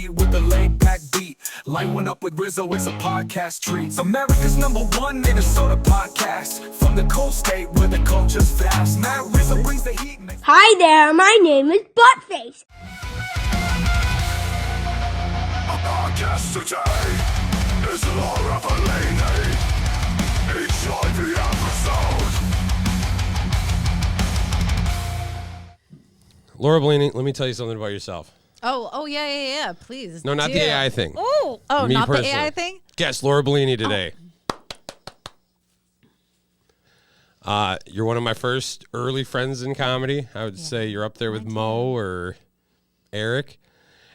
with a laid-back beat. Light one up with Rizzo, it's a podcast treat. America's #1 Minnesota podcast. From the cold state where the culture's vast. Matt Rizzo brings the heat. Hi there, my name is Buttface. Our guest today is Laura Bellini. Enjoy the episode. Laura Bellini, let me tell you something about yourself. Yeah, please. No, not the AI thing. Oh, Me not personally. the AI thing? Guest Laura Bellini today. You're one of my first early friends in comedy. I would say you're up there with Mo or Eric.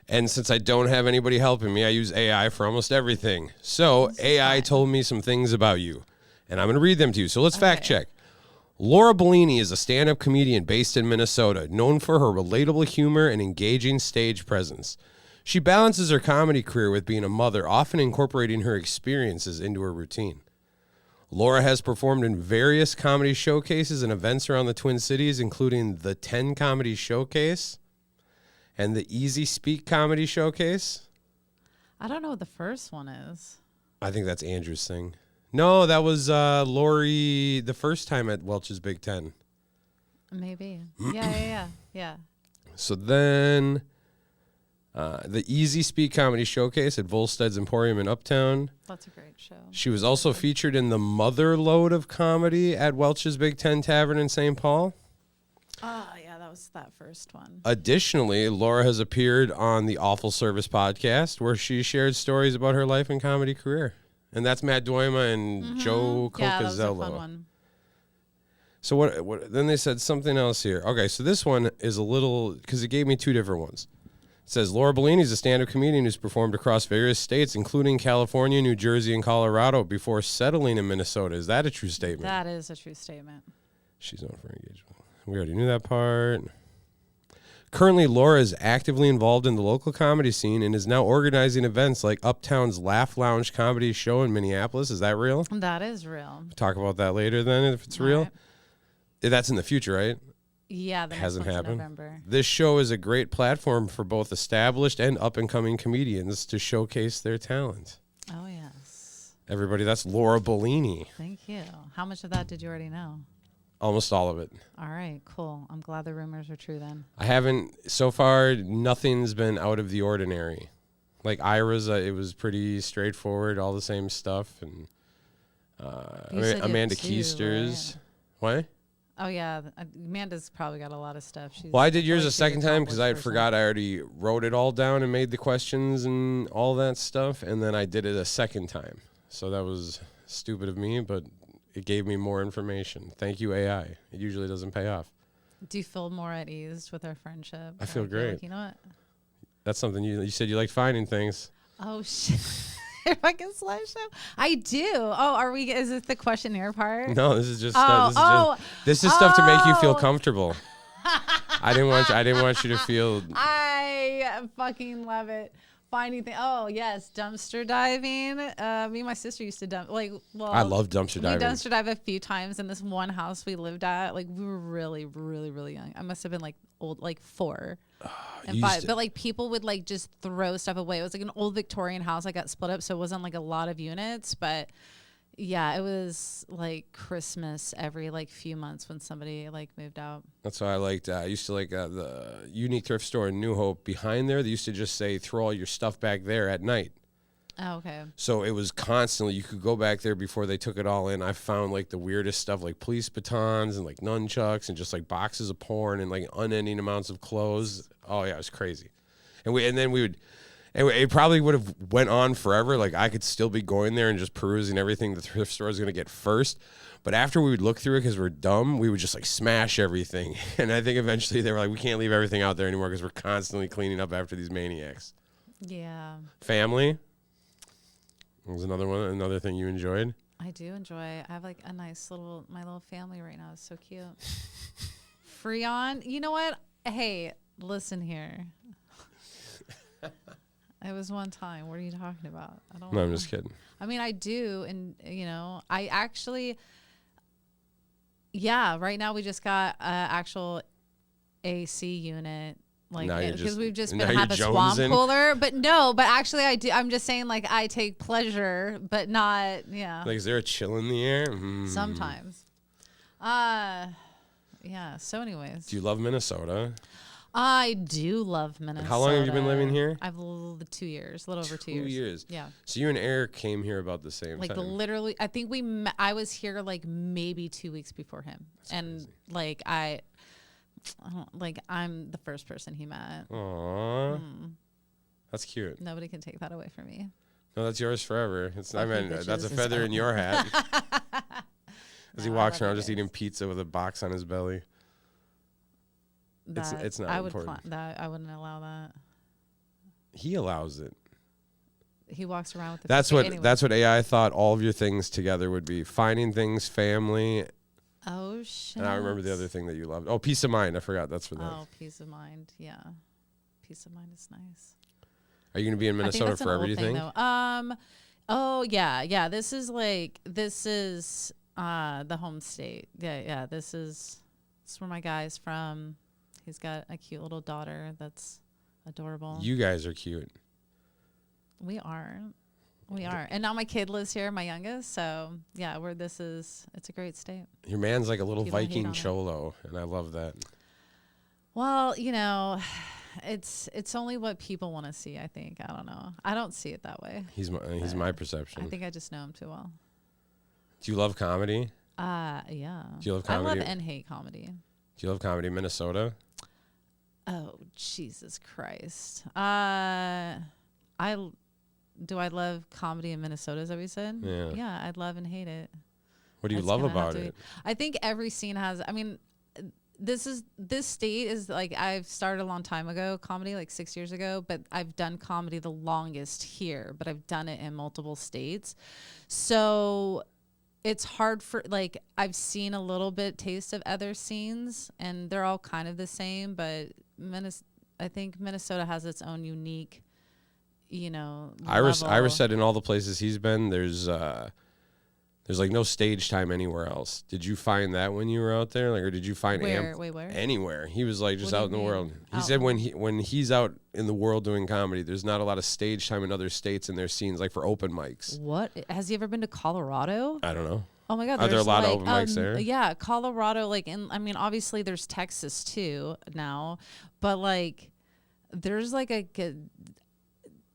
And since I don't have anybody helping me, I use AI for almost everything. So AI told me some things about you, and I'm going to read them to you. So let's fact check. Laura Bellini is a stand-up comedian based in Minnesota, known for her relatable humor and engaging stage presence. She balances her comedy career with being a mother, often incorporating her experiences into her routine. Laura has performed in various comedy showcases and events around the Twin Cities, including the 10 Comedy Showcase and the Easy Speak Comedy Showcase. I don't know what the first one is. I think that's Andrew's thing. No, that was Lori the first time at Welch's Big Ten. Maybe. Yeah. So then the Easy Speak Comedy Showcase at Volstead's Emporium in Uptown. That's a great show. She was also featured in the Mother Load of Comedy at Welch's Big Ten Tavern in St. Paul. Yeah, that was that first one. Additionally, Laura has appeared on the Awful Service podcast, where she shared stories about her life and comedy career. And that's Matt Doima and Joe Cocazello. Yeah, that was a fun one. So what? Then they said something else here. Okay, so this one is a little, because it gave me two different ones. It says, Laura Bellini is a stand-up comedian who's performed across various states, including California, New Jersey, and Colorado, before settling in Minnesota. Is that a true statement? That is a true statement. She's known for engagement. We already knew that part. Currently, Laura is actively involved in the local comedy scene and is now organizing events like Uptown's Laugh Lounge Comedy Show in Minneapolis. Is that real? That is real. Talk about that later then, if it's real. Right. That's in the future, right? Yeah, the Hasn't next one's happened. November. This show is a great platform for both established and up-and-coming comedians to showcase their talent. Oh, yes. Everybody, that's Laura Bellini. Thank you. How much of that did you already know? Almost all of it. All right, cool. I'm glad the rumors are true then. I haven't, so far, nothing's been out of the ordinary. Like Ira's, it was pretty straightforward, all the same stuff. And said you Amanda have two, Keister's. What? Oh, yeah. Amanda's probably got a lot of stuff. Well, I did yours a second time because I had accomplished forgot I already wrote it all down and made the questions and all that stuff. And then I did it a second time. So that was stupid of me, but it gave me more information. Thank you, AI. It usually doesn't pay off. Do you feel more at ease with our friendship? I feel Or great. Like, you know what? That's something you said you liked finding things. Oh, shit. Fucking slideshow. I do. Oh, is this the questionnaire part? No, this is just this is stuff to make you feel comfortable. I didn't want you to feel. I fucking love it. Finding things. Oh yes, dumpster diving. Me and my sister used to dump. I love dumpster diving. We dumpster dive a few times in this one house we lived at. Like we were really, really, really young. I must have been like old, like 4 and 5. But like people would like just throw stuff away. It was like an old Victorian house. I got split up, so it wasn't like a lot of units, but. Yeah, it was like Christmas every like few months when somebody like moved out. That's why I liked. I used to like the Unique Thrift Store in New Hope. Behind there, they used to just say throw all your stuff back there at night. Oh, okay. So it was constantly. You could go back there before they took it all in. I found like the weirdest stuff, like police batons and like nunchucks and just like boxes of porn and like unending amounts of clothes. Oh yeah, it was crazy. And then we would. And it probably would have went on forever. Like I could still be going there and just perusing everything the thrift store is going to get first. But after we would look through it because we're dumb, we would just like smash everything. And I think eventually they were like, we can't leave everything out there anymore because we're constantly cleaning up after these maniacs. Yeah. Family was another thing you enjoyed. I do enjoy. I have like a nice my little family right now. It's so cute. Freon. You know what? Hey, listen here. It was one time. What are you talking about? I don't know. I'm just kidding. I mean, I do. And, I actually, right now we just got an actual AC unit Like, Now you're because just- we've just now been you're have a swamp jonesing. cooler. But no, but actually I do. I'm just saying, like, I take pleasure, but not, yeah. Like, is there a chill in the air? Sometimes. Yeah. So anyways. Do you love Minnesota? I do love Minnesota. How long have you been living here? I've 2 years, a little over 2 years. 2 years. Yeah. So you and Eric came here about the same Like time. literally, I think I was here like maybe 2 weeks before him. And crazy. like I'm the first person he met. Aww. That's cute. Nobody can take that away from me. No, that's yours forever. It's. I Fuck mean, you, that's a bitches. feather in your hat. As he No, I walks love around you just guys. eating pizza with a box on his belly. It's not I would important. I wouldn't allow that. He allows it. He walks around with the That's pizza. what Anyway. that's what AI thought all of your things together would be. Finding things, family, Oh shit. and I remember the other thing that you loved. Oh, peace of mind. I forgot. That's for that. Oh, peace of mind. Yeah. Peace of mind is nice. Are you going to be in I think Minnesota that's an forever, old do you thing, think? though. Oh yeah. This is the home state. Yeah. This is where my guy's from. He's got a cute little daughter that's adorable. You guys are cute. We are. And now my kid lives here, my youngest. So yeah, it's a great state. Your man's like a little People hate Viking on it. cholo, and I love that. Well, it's only what people want to see, I think. I don't know. I don't see it that way. He's my perception. I think I just know him too well. Do you love comedy? Yeah. Do you love I comedy? love and hate comedy. Do you love comedy in Minnesota? Oh, Jesus Christ. Do I love comedy in Minnesota, is that what you said? Yeah. Yeah, I love and hate it. What do you It's love gonna have about to be- it? I think every scene has, this state is like, I've started a long time ago, comedy, like 6 years ago, but I've done comedy the longest here, but I've done it in multiple states. So it's hard for, like, I've seen a little bit taste of other scenes and they're all kind of the same, but I think Minnesota has its own unique, Iris level. said in all the places he's been, there's like no stage time anywhere else. Did you find that when you were out there, like, or did you find Where? Wait, where? anywhere? He was like just What do out you in the mean? world. He Out said in when he's out in the world doing comedy, there's not a lot of stage time in other states in their scenes, like for open mics. What? Has he ever been to Colorado? I don't know. Oh my God! Are there a there's, lot of like, open mics there? Yeah, Colorado. Like, obviously there's Texas too now, but like, there's like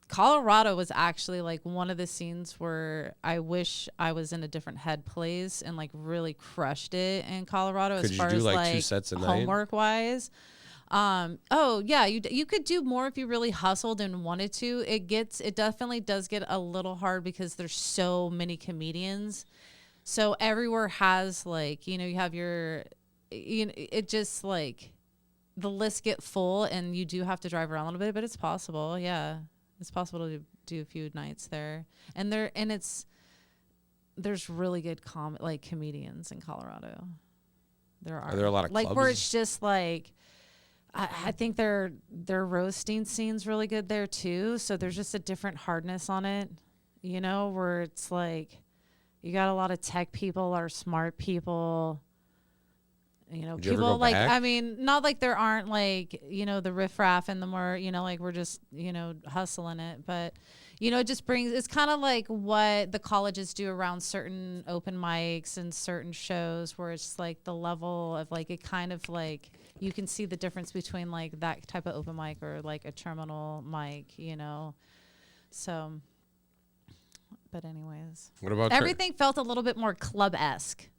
Colorado was actually like one of the scenes where I wish I was in a different head place and like really crushed it in Colorado Could as you far do, as like, 2 sets a night? homework wise. Oh yeah, you could do more if you really hustled and wanted to. It definitely does get a little hard because there's so many comedians. So everywhere has like, you have it just like the lists get full and you do have to drive around a little bit, but it's possible. Yeah. It's possible to do a few nights there. And there's really good comedians in Colorado. There are. Are there a lot of like clubs? where it's just like, I think their roasting scene's really good there too. So there's just a different hardness on it, where it's like you got a lot of tech people or smart people. Would you ever People go like, back? not like there aren't like, the riffraff and the more, like we're just, hustling it. But, it just it's kind of like what the colleges do around certain open mics and certain shows where it's like the level of like, it kind of like, you can see the difference between like that type of open mic or like a terminal mic, So, but anyways, What about everything felt a little bit more club-esque.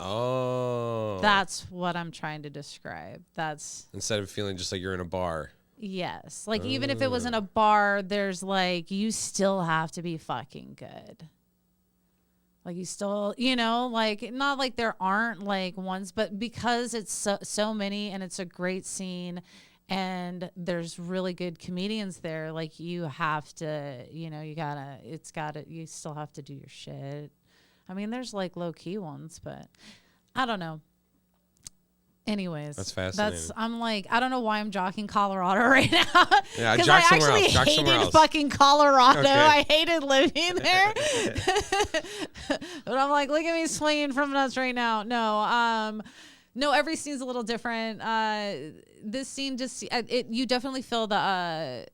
Oh. That's what I'm trying to describe. Instead of feeling just like you're in a bar. Yes. Like, even if it was in a bar, there's like, you still have to be fucking good. Like, you still, like, not like there aren't like ones, but because it's so many and it's a great scene and there's really good comedians there, like, you have to, you still have to do your shit. There's like low key ones, but I don't know. Anyways, That's fascinating. I'm like, I don't know why I'm jockeying Colorado right now. Yeah, Because jock I somewhere actually else, jock somewhere hated else. fucking Colorado. Okay. I hated living there. But I'm like, look at me swinging from nuts right now. No, every scene's a little different. this scene just you definitely feel the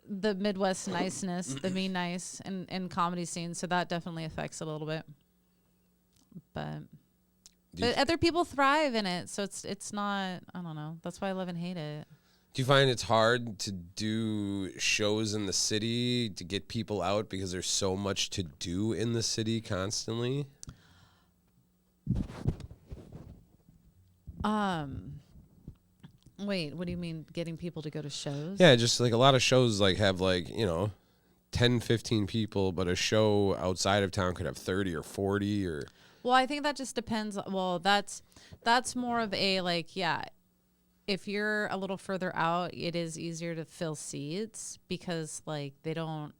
Midwest niceness, the mean nice in comedy scenes, so that definitely affects it a little bit. But other people thrive in it, so it's not, I don't know. That's why I love and hate it. Do you find it's hard to do shows in the city to get people out because there's so much to do in the city constantly? Wait, what do you mean getting people to go to shows? Yeah, just like a lot of shows like have like, 10, 15 people, but a show outside of town could have 30 or 40 or... Well, I think that just depends. Well, that's more of a like, yeah, if you're a little further out, it is easier to fill seats because like they don't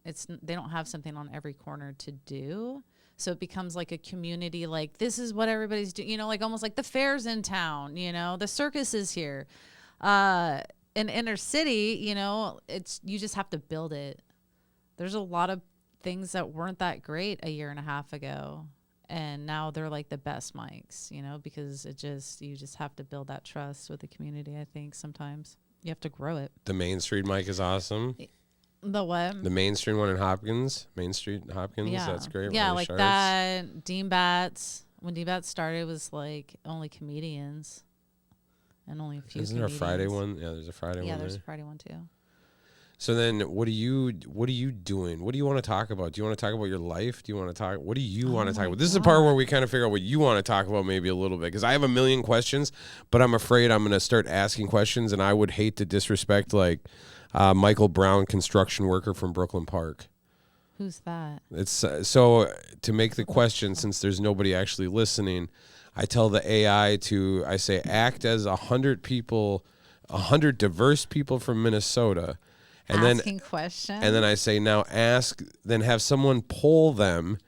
have something on every corner to do. So it becomes like a community, like this is what everybody's doing, like almost like the fair's in town, the circus is here. In inner city, you just have to build it. There's a lot of things that weren't that great a year and a half ago. And now they're like the best mics, because you just have to build that trust with the community. I think sometimes you have to grow it. The Main Street mic is awesome. The what? The Main Street one in Hopkins. Main Street Hopkins. Yeah. That's great. Yeah, like Sharks. That. Dean Bats. When Dean Bats started, it was like only comedians. And only a few. Isn't there a Friday one? Yeah, there's a Friday one. Yeah, there's there. a Friday one too. So then what are you doing? What do you want to talk about? Do you want to talk about your life? Do you want to talk? What do you want to talk about? This is the part where we kind of figure out what you want to talk about maybe a little bit. Because I have a million questions, but I'm afraid I'm going to start asking questions. And I would hate to disrespect like Michael Brown, construction worker from Brooklyn Park. Who's that? It's so to make the question, since there's nobody actually listening, I tell the AI I say, act as 100 people, 100 diverse people from Minnesota. And asking questions. And then I say, now then have someone poll them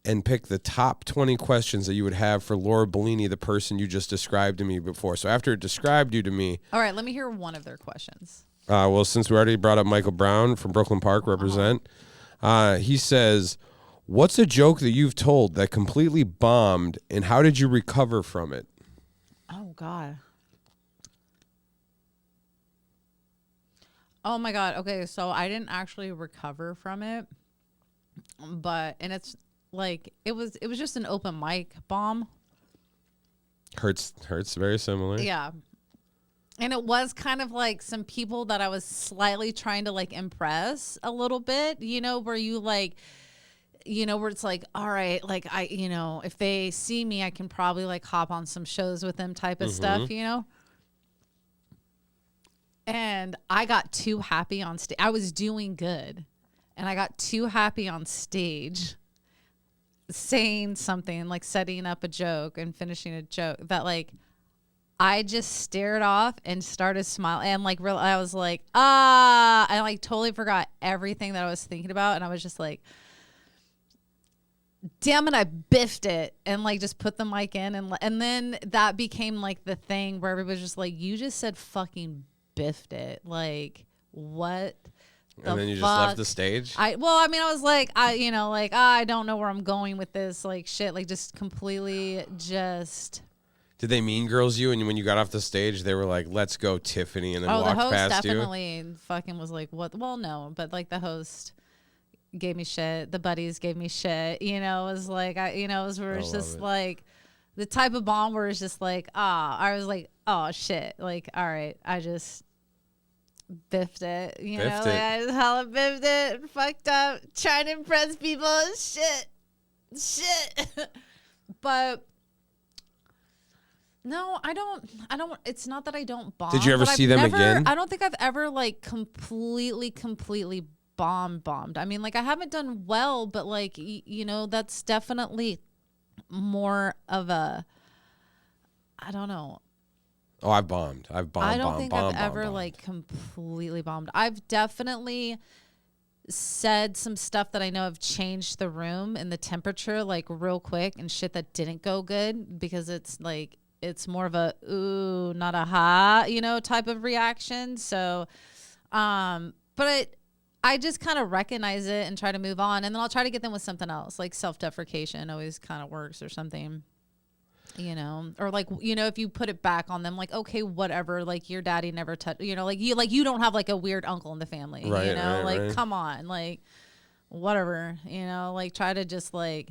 and pick the top 20 questions that you would have for Laura Bellini, the person you just described to me before. So after it described you to me. All right, let me hear one of their questions. Well, since we already brought up Michael Brown from Brooklyn Park, represent, he says, what's a joke that you've told that completely bombed and how did you recover from it? Oh, God. Oh my God. Okay, so I didn't actually recover from it, and it's like it was just an open mic bomb. Hurts very similar. Yeah. And it was kind of like some people that I was slightly trying to like impress a little bit, where you like, where it's like, all right, like if they see me, I can probably like hop on some shows with them type of stuff, And I got too happy on stage. I was doing good. And I got too happy on stage saying something, like setting up a joke and finishing a joke that like I just stared off and started smiling. And like I was like, I like totally forgot everything that I was thinking about. And I was just like, damn it, I biffed it and like just put the mic in. And then that became like the thing where everybody's just like, you just said fucking biffed it, like what the and then you fuck? Just left the stage. I was like, I don't know where I'm going with this, like shit, like just completely just. Did they mean girls you, and when you got off the stage they were like, let's go Tiffany, and then walked the host past definitely fucking was like, what? Well, no, but like the host gave me shit, the buddies gave me shit, it was like it was just like the type of bomb where it's just like, I was like, oh shit, like all right, I just biffed it, Biffed like it. I just hella biffed it, fucked up, trying to impress people, shit. But no, I don't, it's not that I don't bomb. Did you ever see them again? I don't think I've ever like completely bombed. I mean, like I haven't done well, but like, that's definitely more of a, I don't know. Oh, I've bombed. I don't think I've ever like completely bombed. I've definitely said some stuff that I know have changed the room and the temperature like real quick and shit that didn't go good because it's like, it's more of a ooh, not a ha, type of reaction. So, but I just kind of recognize it and try to move on, and then I'll try to get them with something else, like self-deprecation always kind of works or something. You know, or like, you know, if you put it back on them, like, okay, whatever, like your daddy never touched, you know, like you don't have like a weird uncle in the family, Right, you know, right, like, right. come on, like, whatever, you know, like try to just like,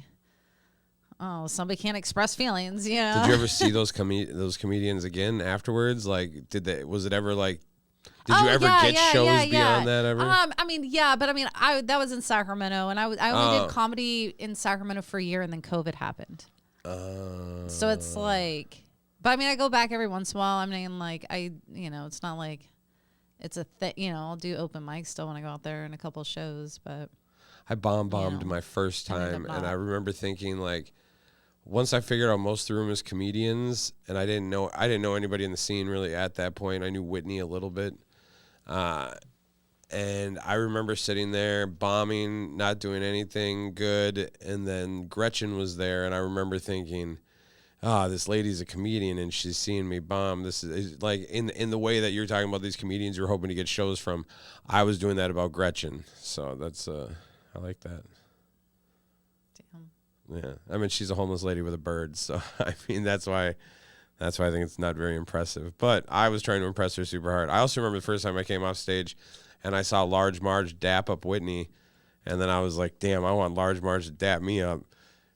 oh, somebody can't express feelings, you know. Did you ever see those comedians again afterwards? Like, was it ever like, did you ever get shows beyond that ever? I mean, yeah, but I mean, that was in Sacramento, and I only did comedy in Sacramento for a year, and then COVID happened. So it's like, but I mean, I go back every once in a while. I mean, like you know, it's not like it's a thing, you know, I'll do open mics still when I go out there and a couple shows, but I bombed you know, my first time, not. and I remember thinking like, once I figured out most of the room was comedians, and I didn't know anybody in the scene really at that point. I knew Whitney a little bit, and I remember sitting there bombing, not doing anything good, and then Gretchen was there, and I remember thinking, this lady's a comedian, and she's seeing me bomb. This is like in the way that you're talking about these comedians you're hoping to get shows from. I was doing that about Gretchen, so that's I like that. Damn. Yeah, I mean, she's a homeless lady with a bird, so I mean that's why I think it's not very impressive. But I was trying to impress her super hard. I also remember the first time I came off stage, and I saw Large Marge dap up Whitney, and then I was like, damn, I want Large Marge to dap me up.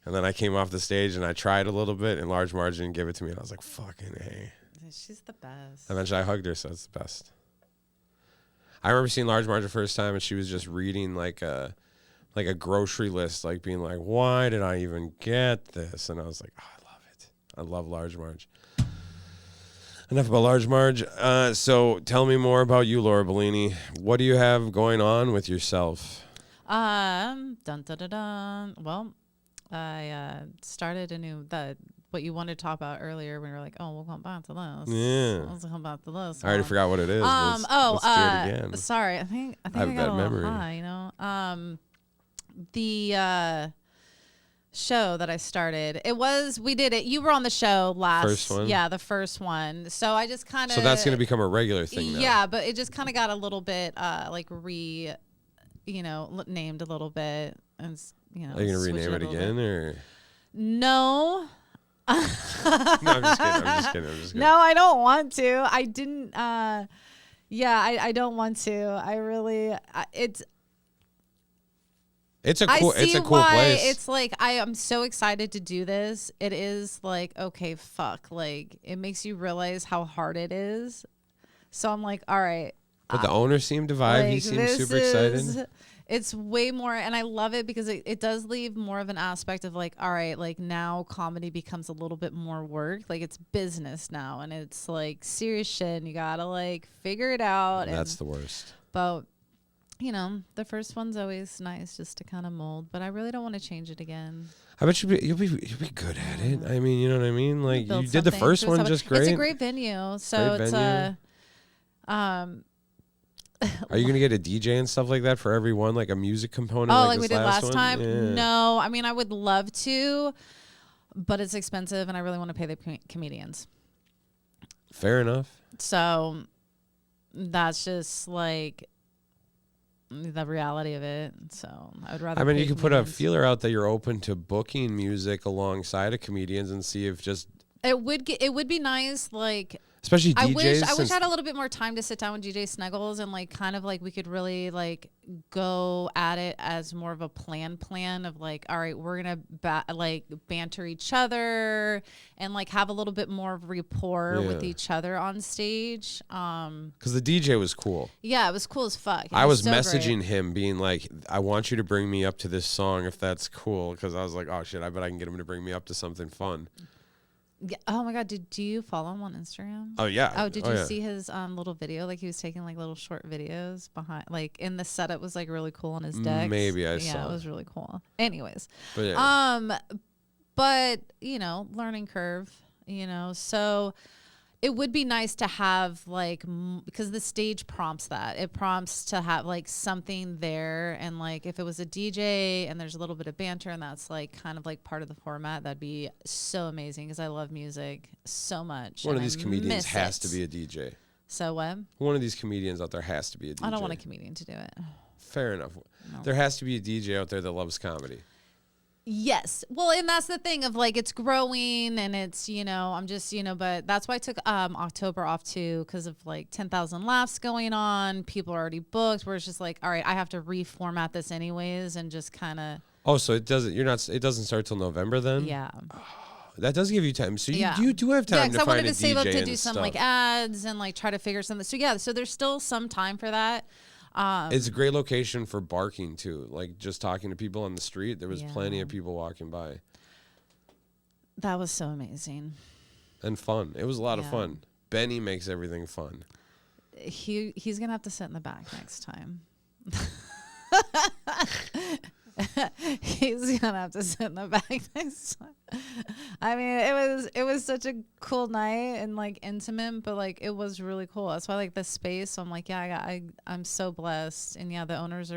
And then I came off the stage and I tried a little bit, and Large Marge didn't give it to me, and I was like, fucking hey. She's the best. Eventually I hugged her, so it's the best. I remember seeing Large Marge the first time, and she was just reading like a grocery list, like being like, why did I even get this? And I was like, oh, I love it. I love Large Marge. Enough about Large Marge. So tell me more about you, Laura Bellini. What do you have going on with yourself? Dun dun dun dun. Well, I started what you wanted to talk about earlier when you were like, oh, we'll come back to this. Yeah. Let's come back to this. I already forgot what it is. Let's do it again. Sorry. I think I have a got bad a little memory. high, you know. The show that I started, we did it. You were on the show last. First one? Yeah, the first one. So I just kind of. So that's going to become a regular thing now. Yeah, but it just kind of got a little bit named a little bit, and you know. Are you going to switch rename it a little again, bit. or? No. No, I'm just kidding. No, I don't want to. I didn't. I don't want to. I really. It's a cool why place. It's like I am so excited to do this. It is like, okay, fuck. Like it makes you realize how hard it is. So I'm like, all right. But the owner seemed to vibe. He seemed super excited. It's way more, and I love it because it does leave more of an aspect of like, all right, like now comedy becomes a little bit more work. Like it's business now, and it's like serious shit, and you gotta like figure it out. That's the worst. But you know, the first one's always nice just to kind of mold, but I really don't want to change it again. I bet you'll be good at it. I mean, you know what I mean? Like Build you did the something, first do one something. just great. It's a great venue, so Great it's venue. Are you gonna get a DJ and stuff like that for every one, like a music component? Oh, like we this did last one? time? Yeah. No, I mean I would love to, but it's expensive, and I really want to pay the comedians. Fair enough. So that's just like the reality of it. So I would rather. I mean, pay you could put a comedians. feeler out that you're open to booking music alongside of comedians and see if just. It would be nice, like. Especially DJs. I wish I had a little bit more time to sit down with DJ Snuggles and like kind of like we could really like go at it as more of a plan of like, all right, we're gonna like banter each other and like have a little bit more of rapport with each other on stage. Because the DJ was cool. Yeah, it was cool as fuck. I was so messaging great. him being like, I want you to bring me up to this song if that's cool. Because I was like, oh shit, I bet I can get him to bring me up to something fun. Yeah. Oh my god, do you follow him on Instagram? Oh yeah. Oh, did you see his little video? Like he was taking like little short videos behind, like in the setup was like really cool on his deck. Maybe I saw. Yeah, it was really cool. Anyways, but yeah. But you know, learning curve. You know, so it would be nice to have like because the stage prompts that. It prompts to have like something there, and like if it was a DJ and there's a little bit of banter and that's like kind of like part of the format, that'd be so amazing because I love music so much. One of these comedians has to be a DJ. So what? One of these comedians out there has to be a DJ. I don't want a comedian to do it. Fair enough. No. There has to be a DJ out there that loves comedy. Yes. Well, and that's the thing of like it's growing and it's, I'm just, but that's why I took October off too because of like 10,000 laughs going on. People are already booked. Where it's just like, all right, I have to reformat this anyways and just kind of. Oh, so it doesn't start till November then? Yeah. That does give you time. So Yeah. you do have time to I find wanted a to save up DJ to do and some stuff. like ads and like try to figure something. So yeah, so there's still some time for that. It's a great location for barking too. Like just talking to people on the street. There was Yeah. plenty of people walking by. That was so amazing. And fun. It was a lot of Yeah. fun. Benny makes everything fun. He's gonna have to sit in the back next time. He's gonna have to sit in the back next time. I mean, it was such a cool night and like intimate, but like it was really cool. That's why I like the space. So I'm like, yeah, I'm so blessed, and yeah, the owners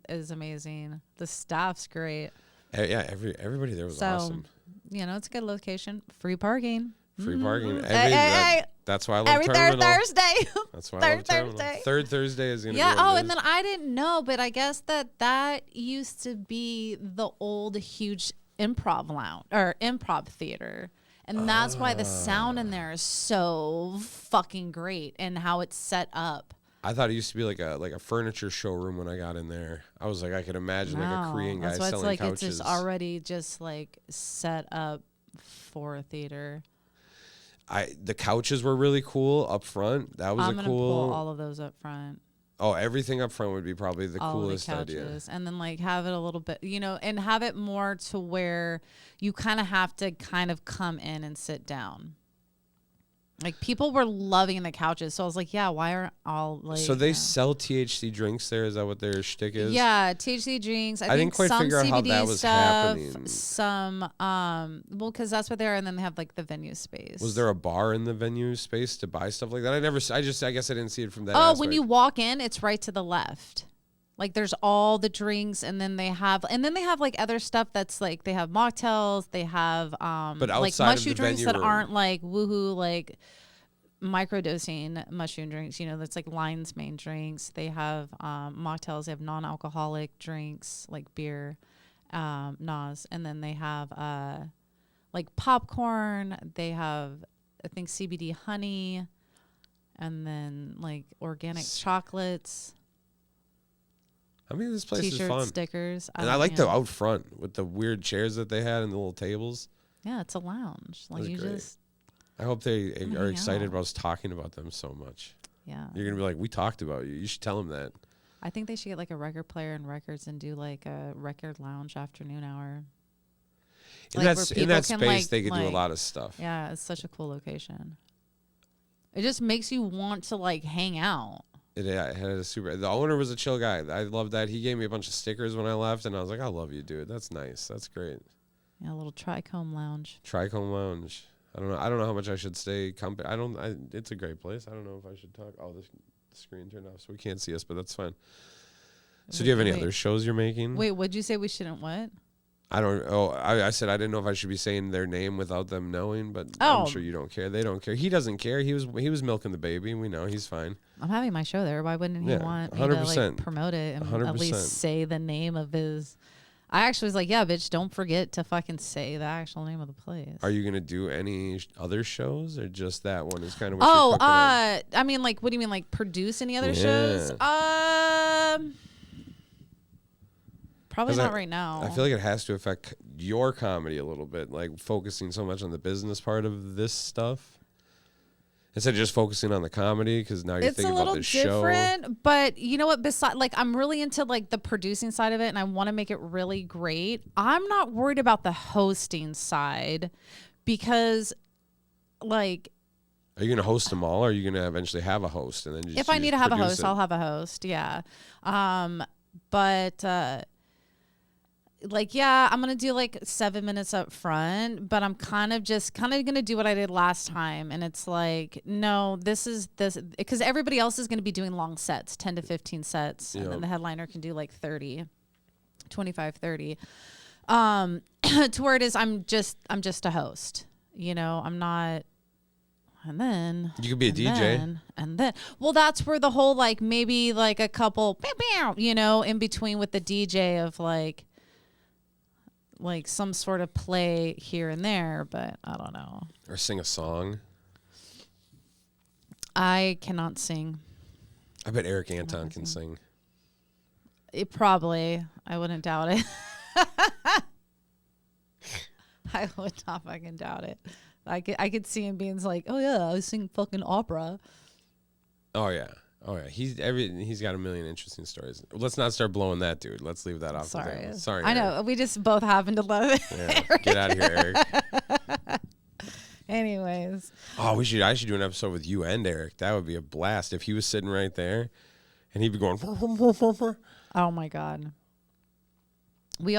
is amazing. The staff's great. Yeah, everybody there was awesome. It's a good location. Free parking. Free parking. That's why I love Every Terminal. Thursday. That's why I love Terminal. Thursday. Third Thursday is going to be Yeah. what Oh, it and is. then I didn't know, but I guess that used to be the old huge improv lounge or improv theater. And that's why the sound in there is so fucking great and how it's set up. I thought it used to be like a furniture showroom when I got in there. I was like, I could imagine like a Korean guy That's why it's selling like couches. it's just already just like set up for a theater. The couches were really cool up front. That was I'm a gonna cool. pull all of those up front. Oh, everything up front would be probably the All coolest the couches, idea. and then like have it a little bit, and have it more to where you kind of have to kind of come in and sit down. Like people were loving the couches, so I was like, yeah, why aren't all like? So they sell THC drinks there. Is that what their shtick is? Yeah, THC drinks. I think didn't quite some figure out CBD how that was stuff, happening. Some well, because that's what they are, and then they have like the venue space. Was there a bar in the venue space to buy stuff like that? I guess I didn't see it from that. Oh, aspect. when you walk in, it's right to the left. Like there's all the drinks, and then they have like other stuff that's like they have mocktails, they have But like outside of mushroom the drinks venue that room. aren't like woohoo like microdosing mushroom drinks. That's like Lion's Mane drinks. They have mocktails. They have non-alcoholic drinks like beer, Nas, and then they have like popcorn. They have I think CBD honey, and then like organic chocolates. I mean, this place is T-shirts, fun. stickers. And I like the out front with the weird chairs that they had and the little tables. Yeah, it's a lounge. Like That's you great. just I hope they are hang excited out. about us talking about them so much. yeah. You're going to be like, we talked about you. You should tell them that. I think they should get like a record player and records and do like a record lounge afternoon hour. In Like, that, where in people that can, space, like- they could do a like- lot of stuff. Yeah, it's such a cool location. It just makes you want to like hang out. It had a the owner was a chill guy. I love that. He gave me a bunch of stickers when I left, and I was like, I love you, dude. That's nice. That's great. Yeah, a little Trichome Lounge. Trichome Lounge. I don't know how much I should stay. It's a great place. I don't know if I should talk. Oh, the screen turned off, so we can't see us, but that's fine. So do you have any Wait. other shows you're making? Wait, what'd you say we shouldn't what? I don't. Oh, I said I didn't know if I should be saying their name without them knowing, but Oh. I'm sure you don't care. They don't care. He doesn't care. He was milking the baby. We know he's fine. I'm having my show there. Why wouldn't he Yeah, want me to 100%. like promote it and 100%. at least say the name of his? I actually was like, yeah, bitch, don't forget to fucking say the actual name of the place. Are you gonna do any other shows or just that one? Is kind of what Oh, you're cooking on? I mean, like, what do you mean, like, produce any other Yeah. shows? Probably 'Cause not right now. I feel like it has to affect your comedy a little bit, like focusing so much on the business part of this stuff instead of just focusing on the comedy. Because now you're it's a thinking little about the show. different, but you know what? Besides, like, I'm really into like the producing side of it, and I want to make it really great. I'm not worried about the hosting side because, like, Are you gonna host them all, or are you gonna eventually have a host and then just if I need to have a produce host, it? I'll have a host. Yeah. But like, yeah, I'm going to do like 7 minutes up front, but I'm kind of going to do what I did last time. And it's like, no, this because everybody else is going to be doing long sets, 10 to 15 sets. And then the headliner can do like 30, 25, 30. To where it is, I'm just a host, I'm not. And then You could be a DJ. And then, well, that's where the whole like maybe like a couple, in between with the DJ of like like some sort of play here and there, but I don't know. Or sing a song. I cannot sing. I bet Eric Anton can sing. It probably. I wouldn't doubt it. I would not fucking doubt it. I could see him being like, oh yeah, I sing fucking opera. Oh yeah. He's got a million interesting stories. Let's not start blowing that, dude. Let's leave that off. Sorry. Sorry. I know. We just both happen to love it. Yeah. Get out of here, Eric. Anyways. Oh, I should do an episode with you and Eric. That would be a blast if he was sitting right there and he'd be going. Oh my God. We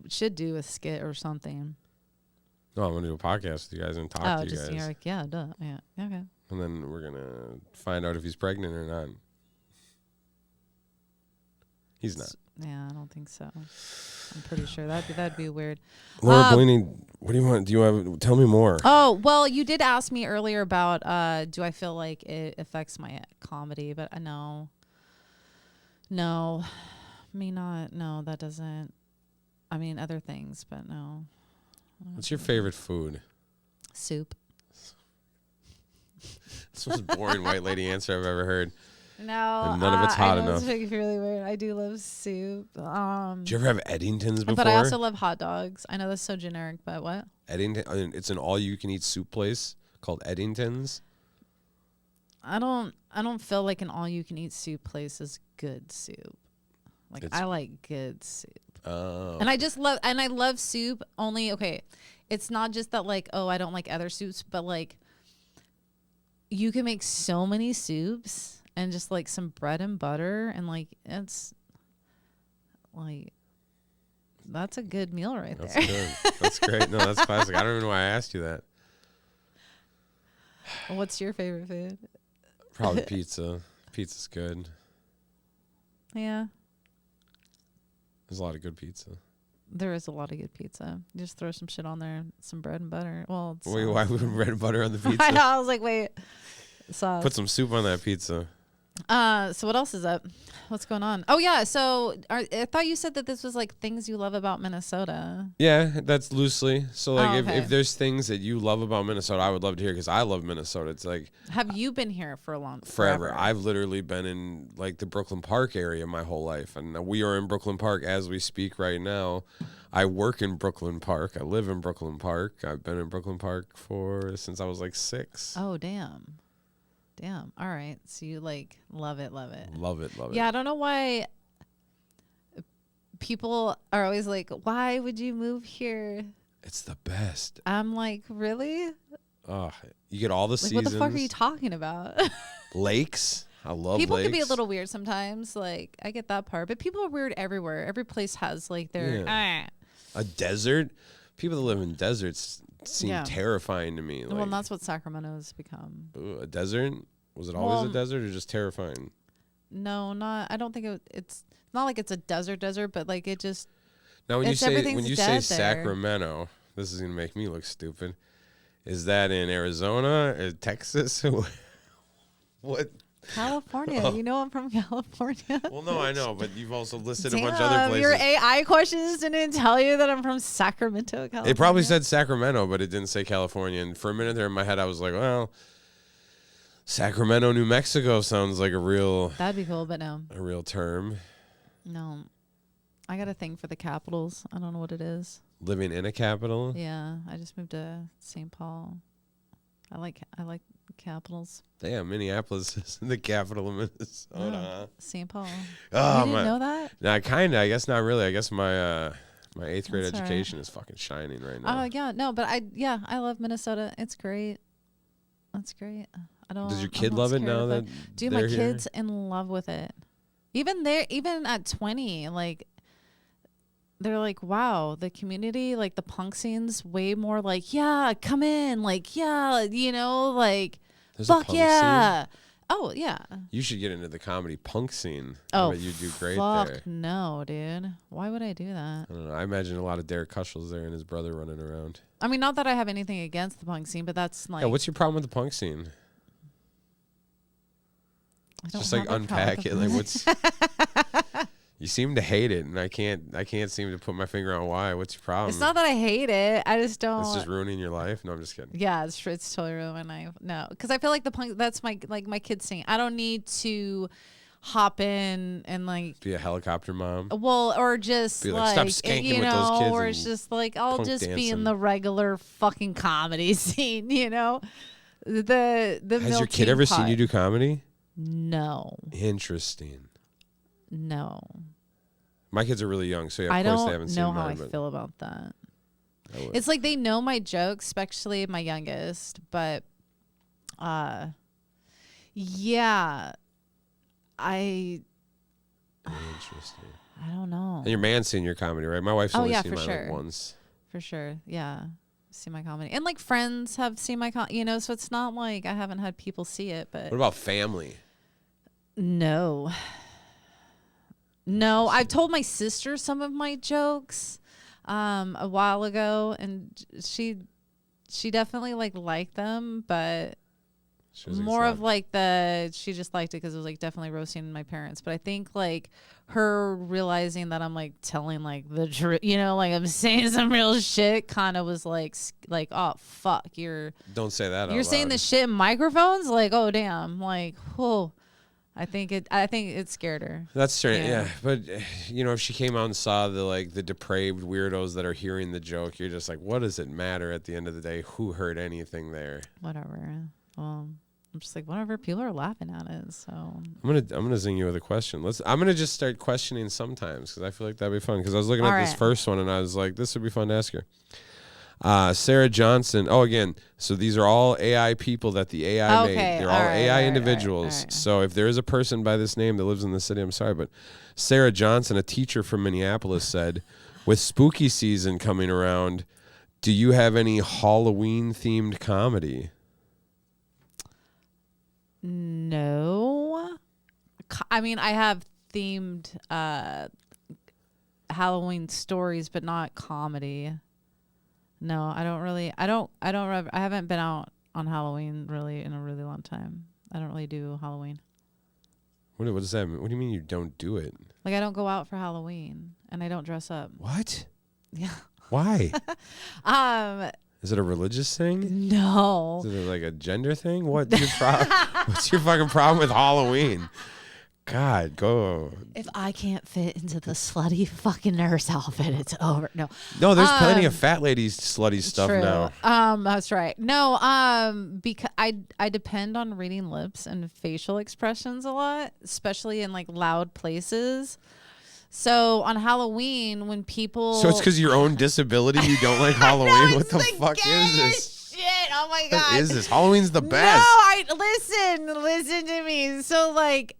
should do a skit or something. No, I'm gonna do a podcast with you guys and talk to you guys. Eric. Yeah, duh. Yeah. Okay. And then we're gonna find out if he's pregnant or not. He's not. Yeah, I don't think so. I'm pretty sure that'd be weird. Laura Bellini, what do you want? Tell me more. Oh, well, you did ask me earlier about do I feel like it affects my comedy, but no, me not. No, that doesn't. I mean, other things, but no. What's your favorite food? Soup. This was the most boring white lady answer I've ever heard. No, and none of it's hot enough. It's really weird. I do love soup. Did you ever have Eddington's before? But I also love hot dogs. I know that's so generic, but what? Eddington. It's an all-you-can-eat soup place called Eddington's. I don't feel like an all-you-can-eat soup place is good soup. Like I like good soup. Oh. And I love soup only. Okay, it's not just that like I don't like other soups, but like you can make so many soups and just like some bread and butter and like it's like that's a good meal right there. That's good. That's great. No, that's classic. I don't even know why I asked you that. What's your favorite food? Probably pizza. Pizza's good. Yeah. There's a lot of good pizza. There is a lot of good pizza. You just throw some shit on there, some bread and butter. Well, wait, why would bread and butter on the pizza? I know. I was like, wait. So put some soup on that pizza. So what else is up? What's going on? Oh yeah. So I thought you said that this was like things you love about Minnesota. Yeah, that's loosely. So like, okay. if there's things that you love about Minnesota, I would love to hear because I love Minnesota. It's like. Have you been here for a long? Forever. I've literally been in like the Brooklyn Park area my whole life, and we are in Brooklyn Park as we speak right now. I work in Brooklyn Park. I live in Brooklyn Park. I've been in Brooklyn Park since I was like 6. Oh damn. Damn. All right. So you like love it. Love it. Yeah, I don't know why people are always like, why would you move here? It's the best. I'm like, really? Oh, you get all the seasons. What the fuck are you talking about? Lakes. I love people lakes. Can be a little weird sometimes. Like, I get that part. But people are weird everywhere. Every place has like their... A desert? People that live in deserts seem terrifying to me. Well, and that's what Sacramento has become. Ooh, a desert? Was it always a desert or just terrifying? No, not. I don't think it's not like it's a desert, but like it just. Now, when you say Sacramento, this is gonna make me look stupid. Is that in Arizona or Texas? What? California. You know I'm from California. Well, no, I know, but you've also listed a bunch of other places. Your AI questions didn't tell you that I'm from Sacramento, California. It probably said Sacramento, but it didn't say California. And for a minute there in my head, I was like, well, Sacramento, New Mexico sounds like a real... That'd be cool, but no. A real term. No. I got a thing for the capitals. I don't know what it is. Living in a capital? Yeah. I just moved to St. Paul. I like capitals. Damn, Minneapolis is the capital of Minnesota. St. Paul. Oh, you didn't know that? Nah, kind of. I guess not really. I guess my 8th grade education is fucking shining right now. Oh, yeah. No, but I love Minnesota. It's great. That's great. Does your kid love it now that dude, my kid's in love with it. Even at 20, like they're like, wow, the community, like the punk scene's way more like, yeah, come in, like, yeah, you know, like, there's fuck yeah. Scene? Oh yeah. You should get into the comedy punk scene. Oh, you do great fuck there. No, dude. Why would I do that? I don't know. I imagine a lot of Derek Kushels there and his brother running around. I mean, not that I have anything against the punk scene, but that's like. Yeah, what's your problem with the punk scene? Just like unpack it. Like what's You seem to hate it, and I can't seem to put my finger on why. What's your problem? It's not that I hate it. I just don't. It's just ruining your life. No, I'm just kidding. Yeah, it's totally ruining my life. No, because I feel like the punk. That's my kids thing. I don't need to hop in and like be a helicopter mom. Well, or just be like stop skanking with those kids. Or it's just like I'll just dancing. be in the regular fucking comedy scene. You know, the. Has your kid ever seen you do comedy? No. Interesting. No. My kids are really young, so I of course don't they haven't seen know how mine. I feel about that. It's like they know my jokes, especially my youngest, but yeah, Interesting. I don't know. And your man's seen your comedy, right? My wife's only seen for mine sure. like once. For sure, yeah. See my comedy, and like friends have seen my so it's not like I haven't had people see it. But what about family? No, I've told my sister some of my jokes a while ago, and she definitely liked them, but more of she just liked it because it was like definitely roasting my parents. But I think like her realizing that I'm like telling like the truth, like I'm saying some real shit, kind of was like oh fuck, don't say that. You're saying this shit in microphones, like oh damn, like whoa. I think it scared her. That's strange, yeah. But if she came out and saw the depraved weirdos that are hearing the joke, you're just like, what does it matter at the end of the day? Who heard anything there? Whatever. Well, I'm just like whatever. People are laughing at it, so I'm gonna zing you with a question. I'm gonna just start questioning sometimes because I feel like that'd be fun. Because I was looking at this first one and I was like, this would be fun to ask her. Sarah Johnson. Oh, again, so these are all AI people that the AI made. They're all AI individuals. Right. So if there is a person by this name that lives in the city, I'm sorry, but Sarah Johnson, a teacher from Minneapolis, said, with spooky season coming around, do you have any Halloween-themed comedy? No. I mean, I have themed Halloween stories, but not comedy. No, I don't really. I haven't been out on Halloween really in a really long time. I don't really do Halloween. What does that mean? What do you mean you don't do it? Like I don't go out for Halloween and I don't dress up. What? Yeah. Why? Is it a religious thing? No. Is it like a gender thing? What's your What's your fucking problem with Halloween? God, go. If I can't fit into the slutty fucking nurse outfit, it's over. No, there's plenty of fat ladies slutty stuff now. That's right. No, because I depend on reading lips and facial expressions a lot, especially in like loud places. So on Halloween, when people so it's because of your own disability you don't like Halloween. What the fuck is this? Shit! Oh my god! What is this? Halloween's the best. No, listen to me. So like.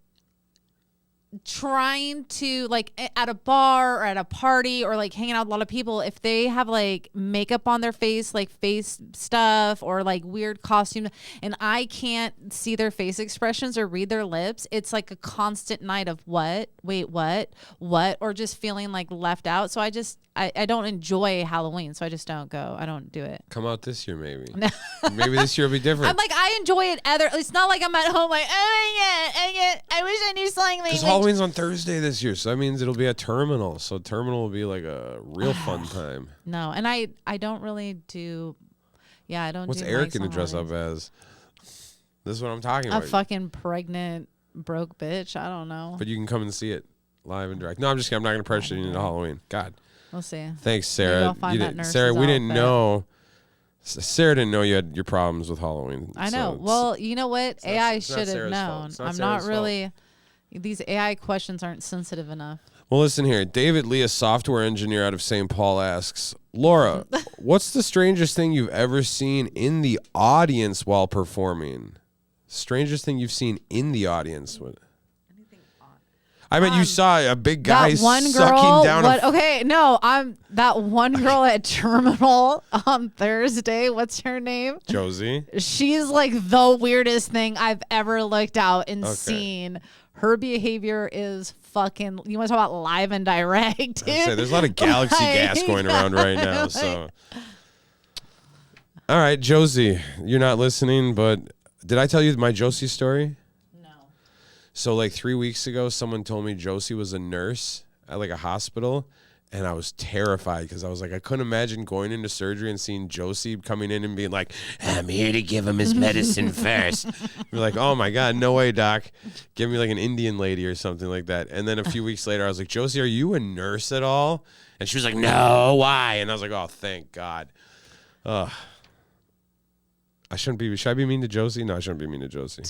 Trying to like at a bar or at a party or like hanging out with a lot of people, if they have like makeup on their face, like face stuff or like weird costume, and I can't see their face expressions or read their lips, it's like a constant night of what, or just feeling like left out. So I don't enjoy Halloween, so I just don't go. I don't do it. Come out this year, maybe. Maybe this year will be different. I'm like, I enjoy it. It's not like I'm at home like, oh my god, I wish I knew something. Because Halloween's on Thursday this year, so that means it'll be a terminal. So terminal will be like a real fun time. No, and I don't really do. Yeah, I don't. What's do Eric gonna dress up as? This is what I'm talking about. A fucking pregnant broke bitch. I don't know. But you can come and see it live and direct. No, I'm just kidding. I'm not gonna pressure you into Halloween. God. We'll see. Thanks, Sarah. Sarah, we didn't know. Sarah didn't know you had your problems with Halloween. I know. Well, you know what? AI should have known. I'm not really. These AI questions aren't sensitive enough. Well, listen here. David Lee, a software engineer out of St. Paul, asks, Laura, what's the strangest thing you've ever seen in the audience while performing? Strangest thing you've seen in the audience? I mean, you saw a big guy sucking down that one girl at Terminal on Thursday. What's her name? Josie. She's like the weirdest thing I've ever looked out and seen. Her behavior is fucking. You want to talk about live and direct? Dude? There's a lot of galaxy gas going around right now. So, all right, Josie, you're not listening, but did I tell you my Josie story? No. So like 3 weeks ago, someone told me Josie was a nurse at like a hospital, and I was terrified because I was like, I couldn't imagine going into surgery and seeing Josie coming in and being like, I'm here to give him his medicine first. You're like, oh my God, no way, doc. Give me like an Indian lady or something like that. And then a few weeks later, I was like, Josie, are you a nurse at all? And she was like, no, why? And I was like, oh, thank God. Ugh. Should I be mean to Josie? No, I shouldn't be mean to Josie.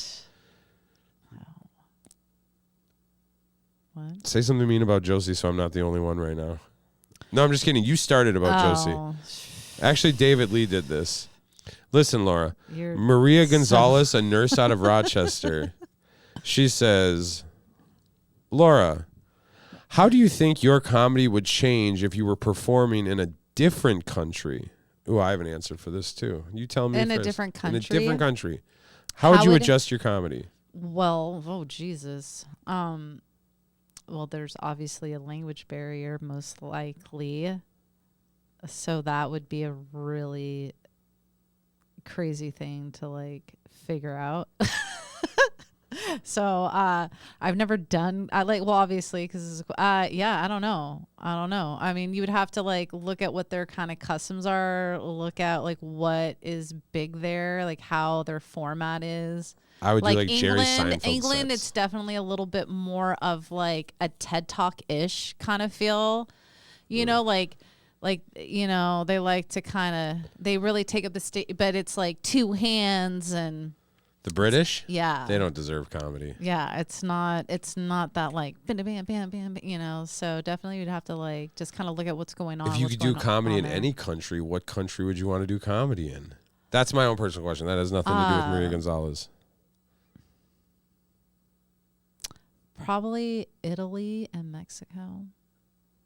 What? Say something mean about Josie so I'm not the only one right now. No, I'm just kidding. You started about Josie. Actually, David Lee did this. Listen, Laura. Maria Gonzalez, a nurse out of Rochester. She says, Laura, how do you think your comedy would change if you were performing in a different country? Ooh, I have an answer for this too. You tell me In first. a different country? In a different country. How would you adjust your comedy? Well, oh, Jesus. Well, there's obviously a language barrier, most likely. So that would be a really crazy thing to like figure out. So I've never done. Obviously, because yeah, I don't know. I mean, you would have to like look at what their kind of customs are. Look at like what is big there, like how their format is. I would like do like Jerry Seinfeld England, sets. it's definitely a little bit more of like a TED Talk-ish kind of feel. You know, like you know, they like to kind of they really take up the stage, but it's like two hands and the British? Yeah. They don't deserve comedy. Yeah, it's not that like bam bam bam bam, you know. So definitely you'd have to like just kind of look at what's going on. If you could do comedy in any country, what country would you want to do comedy in? That's my own personal question. That has nothing to do with Maria Gonzalez. Probably Italy and Mexico.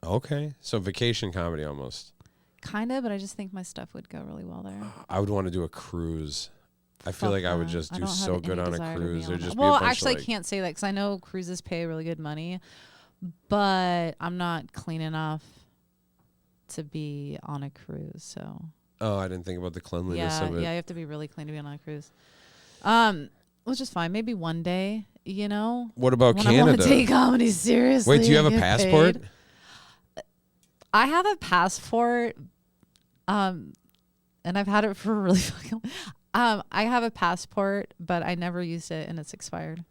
Okay. So vacation comedy almost. Kind of, but I just think my stuff would go really well there. I would want to do a cruise. I feel like I would just do so good on a cruise. There'd just be a bunch actually, of like, I can't say that because I know cruises pay really good money, but I'm not clean enough to be on a cruise. So. Oh, I didn't think about the cleanliness of it. Yeah, you have to be really clean to be on a cruise. Which is fine. Maybe one day, you know. What about when Canada? I want to take comedy seriously. Wait, do you have a passport? Paid. I have a passport, and I've had it for really fucking. I have a passport, but I never used it, and it's expired.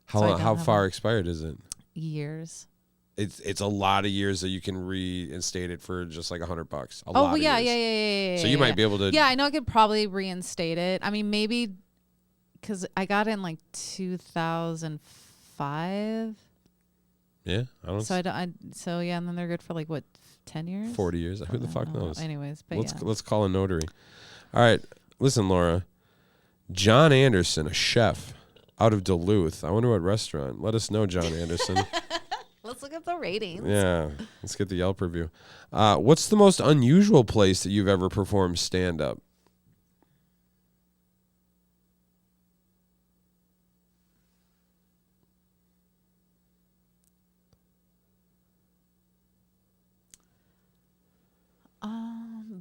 How far expired is it? Years. It's a lot of years that you can reinstate it for just like $100. Oh, well, yeah. So you might be able to. Yeah, I know I could probably reinstate it. I mean, maybe because I got it in like 2005. Yeah, I don't. So yeah, and then they're good for like what, 10 years? 40 years. Who the fuck knows? Anyways, but let's call a notary. All right, listen, Laura. John Anderson, a chef out of Duluth. I wonder what restaurant. Let us know, John Anderson. Let's look at the ratings. Yeah, let's get the Yelp review. What's the most unusual place that you've ever performed stand-up?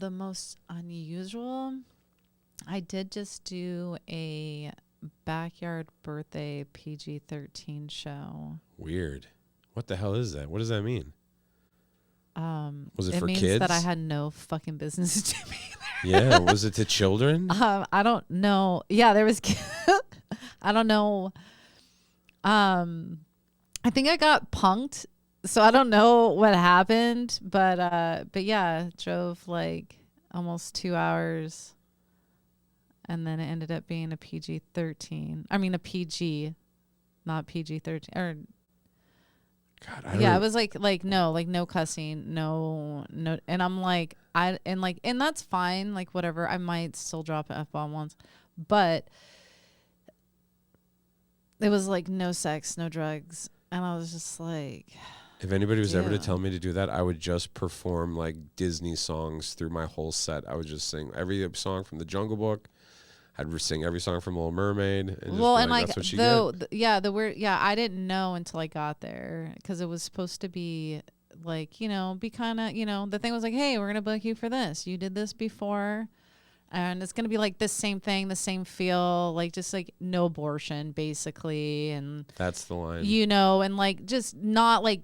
The most unusual, I did just do a backyard birthday PG-13 show. Weird. What the hell is that? What does that mean? Was it for kids? It means that I had no fucking business to be there. Yeah, was it to children? I don't know. Yeah, there was. I don't know. I think I got punked. So I don't know what happened, but yeah, drove like almost 2 hours, and then it ended up being a PG-13. I mean a PG, not PG-13. Or God, it was like no cussing, no, and I'm like and that's fine, like whatever. I might still drop an F-bomb once, but it was like no sex, no drugs, and I was just like. If anybody was ever to tell me to do that, I would just perform like Disney songs through my whole set. I would just sing every song from The Jungle Book. I'd sing every song from Little Mermaid. And that's what you get. I didn't know until I got there because it was supposed to be like, you know, be kind of, you know, the thing was like, hey, we're going to book you for this. You did this before. And it's going to be like this same thing, the same feel, like just like no abortion, basically. And that's the line. You know, and like just not like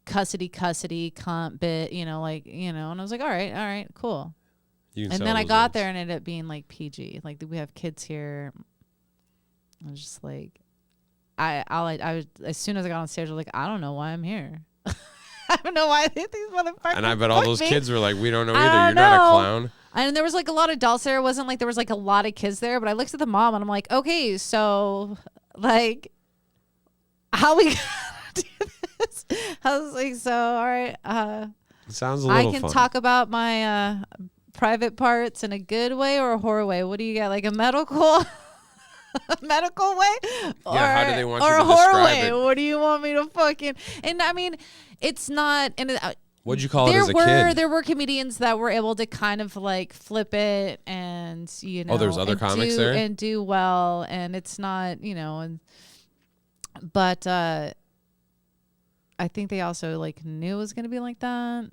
cussity, cunt, bit, like, and I was like, all right, cool. You can And sell then I those got words. there and it ended up being like PG. Like, we have kids here. I was just like, I was, as soon as I got on stage, I was like, I don't know why I'm here. I don't know why these motherfuckers. And I bet all those me. kids were like, we don't know I either. don't You're not a know. clown. And there was like a lot of adults there. It wasn't like there was like a lot of kids there, but I looked at the mom and I'm like, okay, so like, how we gonna do this? I was like, so all right, It sounds a I little can fun. talk about my private parts in a good way or a horror way. What do you got? Like a medical medical way? Or, how do they want or you to a horror describe way? it? What do you want me to fucking? And I mean, it's not. And What'd you call it as a kid? there were comedians that were able to kind of like flip it and Oh, there's other and comics there? and do well, and it's not but I think they also like knew it was gonna be like that.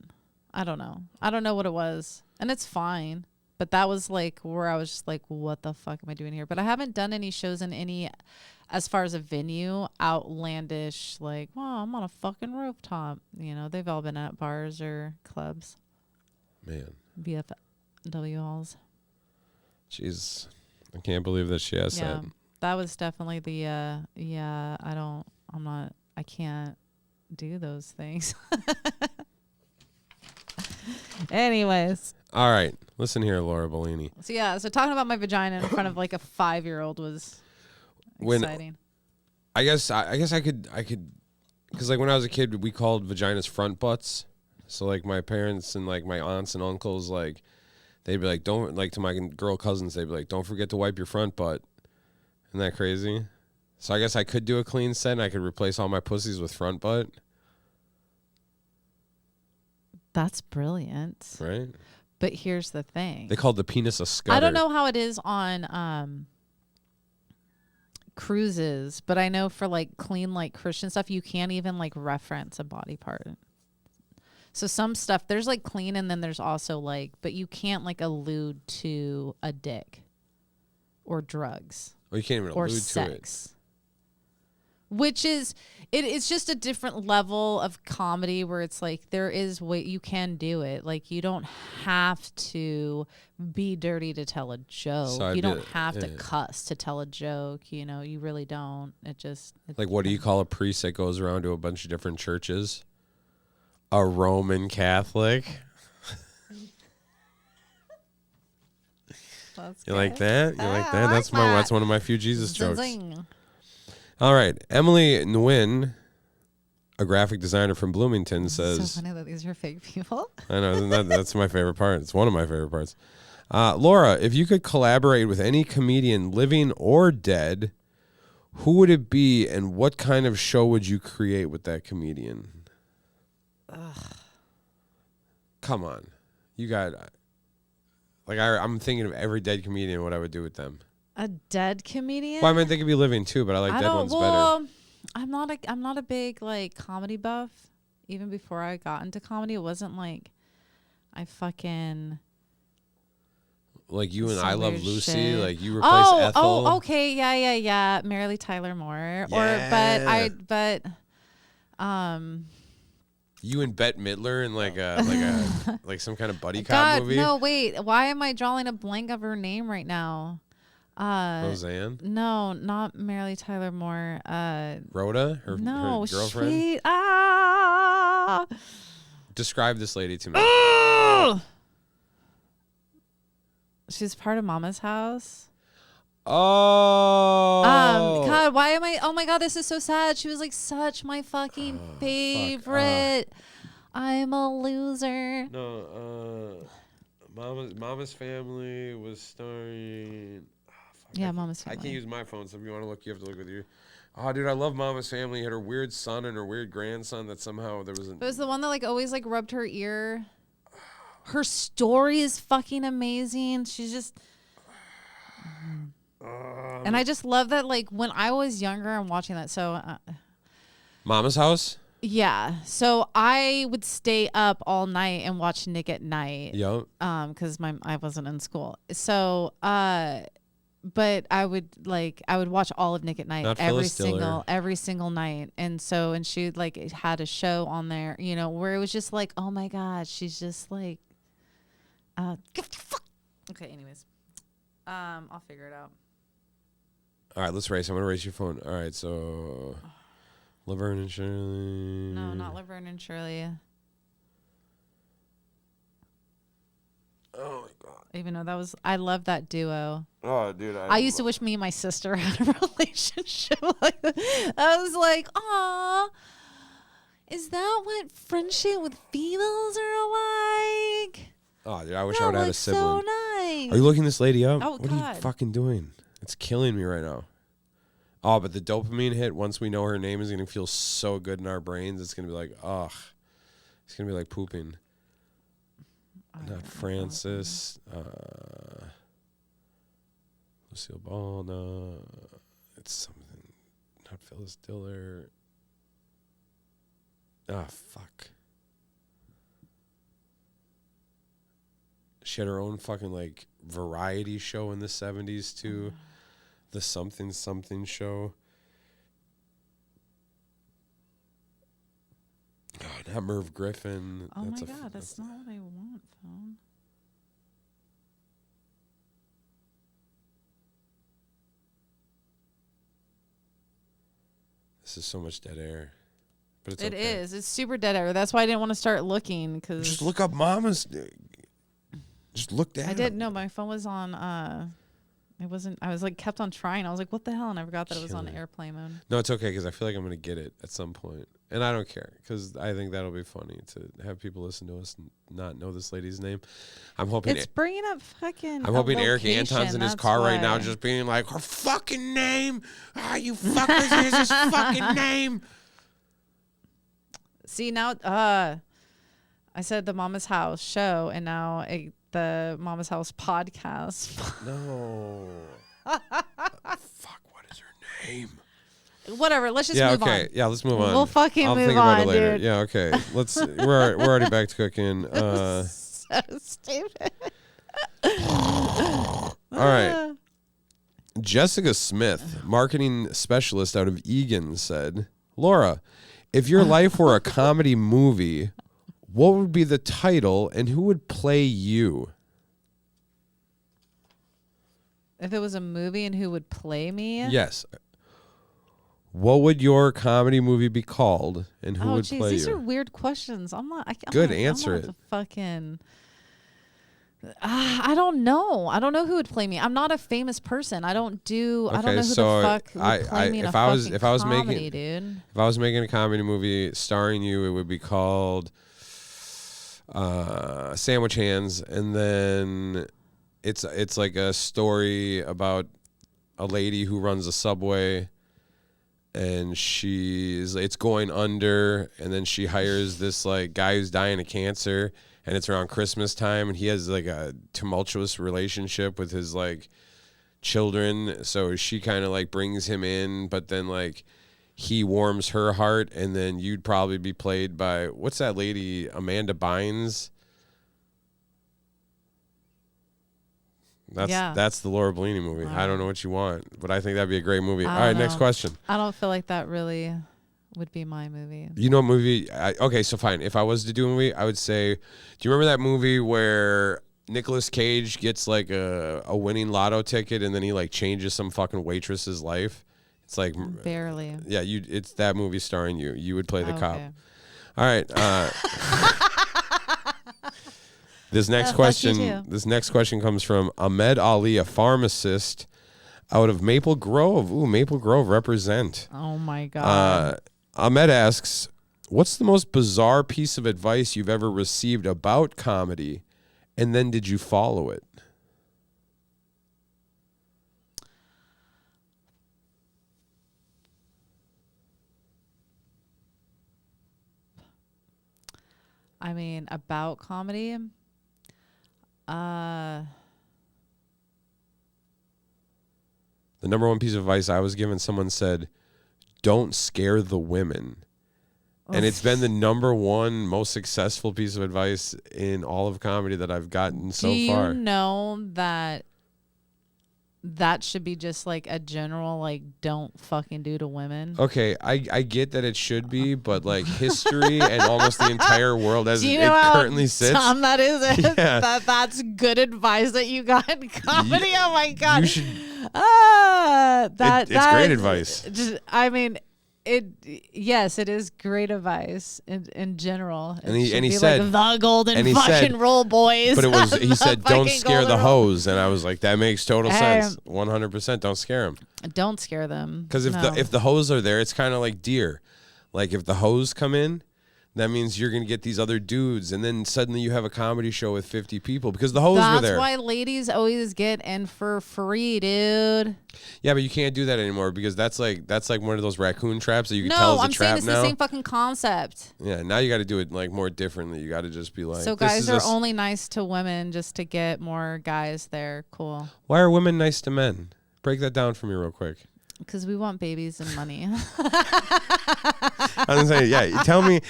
I don't know what it was, and it's fine. But that was like where I was just like, what the fuck am I doing here? But I haven't done any shows in any, as far as a venue, outlandish, like, wow, I'm on a fucking rooftop. They've all been at bars or clubs. Man. BFW halls. Jeez. I can't believe that she has Yeah. that. That was definitely the, I can't do those things. Anyways. All right. Listen here, Laura Bellini. So talking about my vagina in front of like a 5-year-old was exciting. I guess I could, because like when I was a kid, we called vaginas front butts. So like my parents and like my aunts and uncles, like they'd be like, don't, like to my girl cousins, they'd be like, don't forget to wipe your front butt. Isn't that crazy? So I guess I could do a clean set and I could replace all my pussies with front butt. That's brilliant. Right? But here's the thing. They called the penis a scudder. I don't know how it is on cruises, but I know for like clean, like Christian stuff, you can't even like reference a body part. So some stuff, there's like clean and then there's also like, but you can't like allude to a dick or drugs Well, you can't even or allude sex. to it. Which is, it's just a different level of comedy where it's like there is way you can do it. Like you don't have to be dirty to tell a joke. So you don't have to cuss to tell a joke. You really don't. It's Like, what do you call a priest that goes around to a bunch of different churches? A Roman Catholic. You like that? You like that? That's one of my few Jesus jokes. Zing. All right. Emily Nguyen, a graphic designer from Bloomington, says... So funny that these are fake people. I know, that's my favorite part. It's one of my favorite parts. Laura, if you could collaborate with any comedian, living or dead, who would it be and what kind of show would you create with that comedian? Come on. You got... Like, I'm thinking of every dead comedian, what I would do with them. A dead comedian? Well, I mean, they could be living too, but I like dead ones better. I'm not a big like comedy buff. Even before I got into comedy, it wasn't like I fucking Like you and some I Love weird Lucy, shit. like you replace Ethel. Oh, okay, yeah. Marilee Tyler Moore, Yeah. but You and Bette Midler in like like some kind of buddy cop God, movie. no, wait. Why am I drawing a blank of her name right now? Roseanne, No, not Marilee Tyler Moore. Rhoda, her girlfriend. Sweet. Describe this lady to me. She's part of Mama's House. Oh. God, why am I? Oh my God, this is so sad. She was like such my fucking favorite. I'm a loser. No, Mama's Family was starring. Mama's I Family. can't use my phone, so if you want to look, you have to look with your. Oh, dude, I love Mama's Family. Had her weird son and her weird grandson that somehow there was. It was the one that like always like rubbed her ear. Her story is fucking amazing. She's just. And I just love that, like, when I was younger and watching that. So, Mama's House? yeah. So I would stay up all night and watch Nick at Night. Yup. Because I wasn't in school. So, but I would watch all of Nick at Night Not Phyllis Diller. every single night. And she like had a show on there, you know, where it was just like, oh my God, she's just like, okay. Anyways, I'll figure it out. All right, let's race. I'm gonna race your phone. All right, so Laverne and Shirley. No, not Laverne and Shirley. Oh my God. Even though I love that duo. Oh, dude. I used to wish me and my sister had a relationship like that. I was like, aw, is that what friendship with females are like? Oh, dude, I wish I would have had a sibling. So nice. Are you looking this lady up? Oh, what are you God. fucking doing? It's killing me right now. Oh, but the dopamine hit, once we know her name, is going to feel so good in our brains. It's going to be like, ugh. It's going to be like pooping. Not Francis. Lucille Ball. No. It's something. Not Phyllis Diller. Ah, fuck. She had her own fucking, like, variety show in the 70s, too. The Something Something Show. Oh, not Merv Griffin. Oh my God, that's not what I want, phone. This is so much dead air. But it's It okay. is. It's super dead air. That's why I didn't want to start looking because Just look up Mama's. Just look down. I didn't know my phone was on. It wasn't. I was like kept on trying. I was like, what the hell? And I forgot that it was on airplane mode. No, it's okay because I feel like I'm gonna get it at some point, and I don't care because I think that'll be funny to have people listen to us and not know this lady's name. I'm hoping It's bringing up fucking. I'm hoping Eric location, Anton's in his that's car right now, why. just being like, her fucking name. Ah, you fuckers, here's his fucking name. See now, I said the Mama's House show, and now the Mama's House podcast. No. Fuck, what is her name? Whatever. Let's just move on. Yeah, let's move on. We'll fucking I'll move think about on, it later. dude. Yeah, okay. Let's. We're already back to cooking. So stupid. All right. Jessica Smith, marketing specialist out of Egan, said, Laura, if your life were a comedy movie, what would be the title and who would play you? If it was a movie and who would play me? Yes. What would your comedy movie be called and who would play these you? are weird questions. Good, answer it. Fucking. I don't know. I don't know who would play me. I'm not a famous person. I don't know who the fuck would play me in a fucking comedy, dude. If I was making a comedy movie starring you, it would be called Sandwich Hands, and then it's like a story about a lady who runs a Subway, and it's going under, and then she hires this like guy who's dying of cancer, and it's around Christmas time, and he has like a tumultuous relationship with his like children, so she kind of like brings him in, but then like he warms her heart, and then you'd probably be played by, what's that lady, Amanda Bynes? That's the Laura Bellini movie. I don't know what you want, but I think that'd be a great movie. All right, next question. I don't feel like that really would be my movie. You know a movie? Okay, so fine. If I was to do a movie, I would say, do you remember that movie where Nicolas Cage gets like a winning lotto ticket and then he like changes some fucking waitress's life? It's like barely. Yeah, it's that movie starring you. You would play the cop. Okay. All right. This next question comes from Ahmed Ali, a pharmacist out of Maple Grove. Ooh, Maple Grove represent. Oh my God. Ahmed asks, what's the most bizarre piece of advice you've ever received about comedy, and then did you follow it? I mean, about comedy. The number one piece of advice I was given, someone said, don't scare the women. And it's been the number one most successful piece of advice in all of comedy that I've gotten so far. Do you know that that should be just like a general like don't fucking do to women. Okay, I get that it should be, but like history and almost the entire world as Do you it know how currently sits. dumb that is? Yeah. That's good advice that you got in comedy. Yeah, Oh my god. you should. It's It's great advice. Just, I mean, yes, it is great advice in general. And he should be said like, the golden and he fucking said- rule, boys. But it was he The said don't fucking scare the golden rule. hose, and I was like that makes total sense. 100%, don't scare them. Don't scare them. Because if the hose are there, it's kind of like deer. Like if the hose come in, that means you're gonna get these other dudes, and then suddenly you have a comedy show with 50 people because the hose were there. That's why ladies always get in for free, dude. Yeah, but you can't do that anymore because that's like one of those raccoon traps that you can tell is a I'm trap saying it's now. the same fucking concept. Yeah, now you got to do it like more differently. You got to just be like. So this guys is are only nice to women just to get more guys there. Cool. Why are women nice to men? Break that down for me real quick. Because we want babies and money. I'm saying, yeah. Tell me,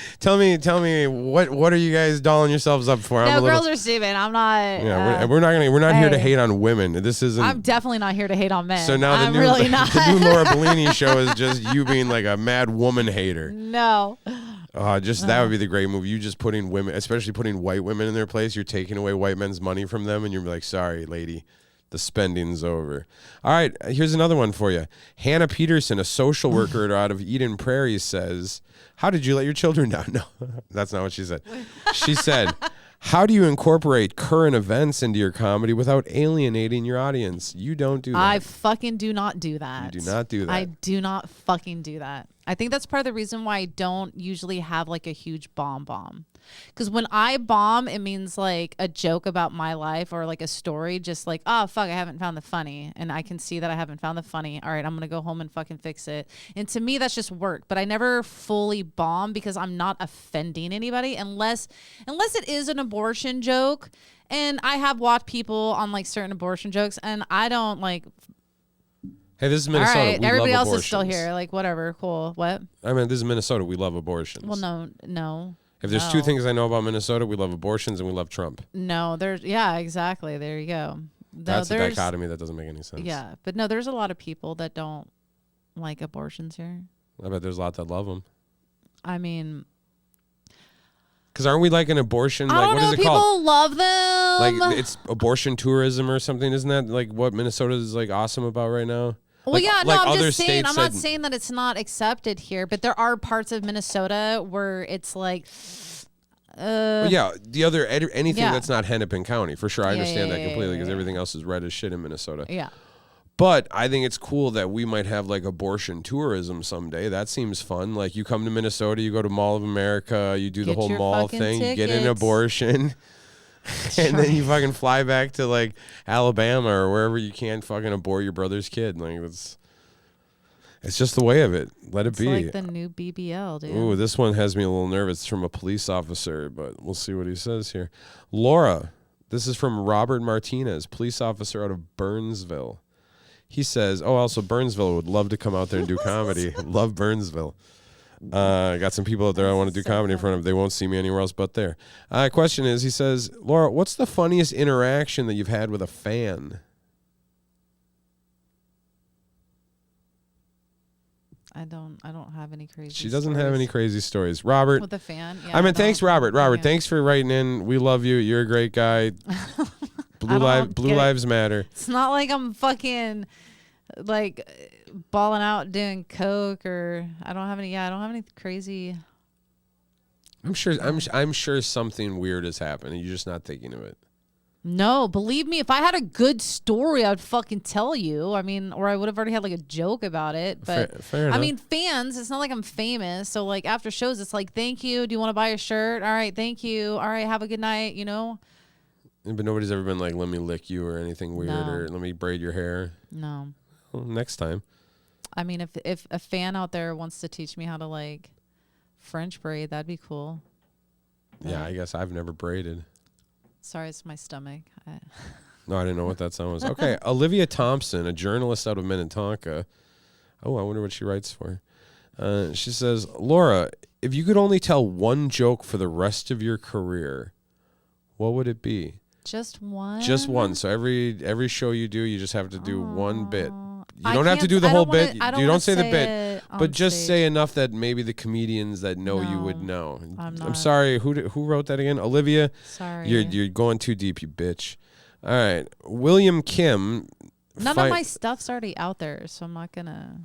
what are you guys dolling yourselves up for? No, girls are stupid. I'm not. Yeah, we're not here to hate on women. This isn't. I'm definitely not here to hate on men. So now I'm really not. the new Laura Bellini show is just you being like a mad woman hater. No. That would be the great move. You just putting women, especially putting white women in their place. You're taking away white men's money from them, and you're like, sorry, lady. The spending's over. All right, here's another one for you. Hannah Peterson, a social worker out of Eden Prairie, says, how did you let your children down? No, that's not what she said. She said, how do you incorporate current events into your comedy without alienating your audience? You don't do that. I fucking do not do that. You do not do that. I do not fucking do that. I think that's part of the reason why I don't usually have like a huge bomb. Because when I bomb, it means like a joke about my life or like a story, just like, oh, fuck, I haven't found the funny. And I can see that I haven't found the funny. All right, I'm going to go home and fucking fix it. And to me, that's just work. But I never fully bomb because I'm not offending anybody unless it is an abortion joke. And I have watched people on like certain abortion jokes and I don't like... Hey, this is Minnesota. All right, we everybody love else is still abortions. here. Like, whatever, cool. What? I mean, this is Minnesota. We love abortions. Well, no. If there's two things I know about Minnesota, we love abortions and we love Trump. No, yeah, exactly. There you go. That's a dichotomy that doesn't make any sense. Yeah, but no, there's a lot of people that don't like abortions here. I bet there's a lot that love them. I mean, because aren't we like an abortion? I Like don't what know. is it People called? love them. Like it's abortion tourism or something, isn't that like what Minnesota is like awesome about right now? Well, like, yeah, no, like I'm other just saying. states I'm not saying that it's not accepted here, but there are parts of Minnesota where it's like. Well, yeah, the other anything Yeah. that's not Hennepin County for sure. I understand yeah, that completely because yeah. everything else is red as shit in Minnesota. Yeah. But I think it's cool that we might have like abortion tourism someday. That seems fun. Like you come to Minnesota, you go to Mall of America, you do the Get whole your mall fucking thing, you get an tickets. abortion, and then you fucking fly back to like Alabama or wherever you can fucking abort your brother's kid. Like it's just the way of it. Let it It's be. like the new BBL, dude. Ooh, this one has me a little nervous. It's from a police officer, but we'll see what he says here. Laura, this is from Robert Martinez, police officer out of Burnsville. He says, also Burnsville would love to come out there and do comedy. Love Burnsville. I got some people out there I want to do comedy in front of. They won't see me anywhere else but there. Question is, he says, Laura, what's the funniest interaction that you've had with a fan? I don't have any crazy. She doesn't stories. have any crazy stories. Robert. With a fan. Yeah, I mean, thanks, don't- Robert. Robert, yeah. thanks for writing in. We love you. You're a great guy. Blue Lives Matter. It's not like I'm fucking like balling out doing coke or I don't have any crazy. I'm sure something weird has happened and you're just not thinking of it. No, believe me, if I had a good story, I'd fucking tell you. I mean, or I would have already had like a joke about it. But Fair enough. I mean, fans, it's not like I'm famous. So like after shows, it's like, thank you. Do you want to buy a shirt? All right, thank you. All right, have a good night. You know? But nobody's ever been like, let me lick you or anything weird No. or let me braid your hair. No. Well, next time. I mean, if a fan out there wants to teach me how to like French braid, that'd be cool. Yeah, I guess I've never braided. Sorry, it's my stomach. No, I didn't know what that sound was. Okay, Olivia Thompson, a journalist out of Minnetonka. Oh, I wonder what she writes for. She says, Laura, if you could only tell one joke for the rest of your career, what would it be? Just one. Just one. So every show you do, you just have to do one bit. You I don't have to can't- do the I whole don't wanna- bit. I don't You wanna don't say the say bit, it but on just stage. say enough that maybe the comedians that know you would know. I'm I'm not. sorry. Who wrote that again? Olivia. Sorry. You're going too deep, you bitch. All right, William Kim. None of my stuff's already out there, so I'm not gonna.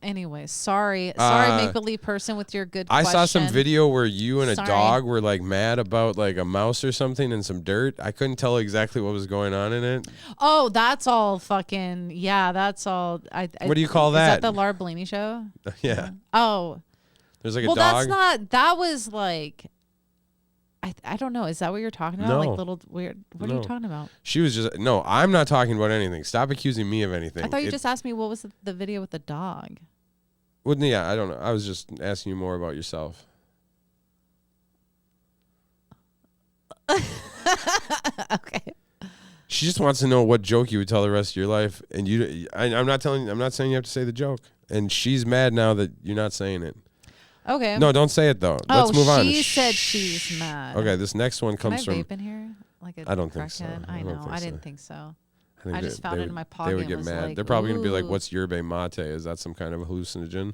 Anyway, sorry, make believe person with your good. I saw some question. video where you and a Sorry. dog were like mad about like a mouse or something and some dirt. I couldn't tell exactly what was going on in it. Oh, that's all fucking yeah. That's all. What do you call Is that? that the Laura Bellini show? Yeah. Oh, There's like a well, dog. that's not. That was like. I don't know. Is that what you're talking about? No. Like little weird. What are No. you talking about? She was just no. I'm not talking about anything. Stop accusing me of anything. I thought you just asked me what was the video with the dog. Well, yeah, I don't know. I was just asking you more about yourself. Okay. She just wants to know what joke you would tell the rest of your life, and I'm not saying you have to say the joke. And she's mad now that you're not saying it. Okay. No, don't say it though. Let's move on. She said she's mad. Okay, this next one Can I comes from. vape in here? Like a I don't think so. crackhead? I I don't know. think I so. didn't think so. think I just found it in my pocket They would and get was mad. like, They're probably going to be like, ooh. what's yerba mate? Is that some kind of a hallucinogen?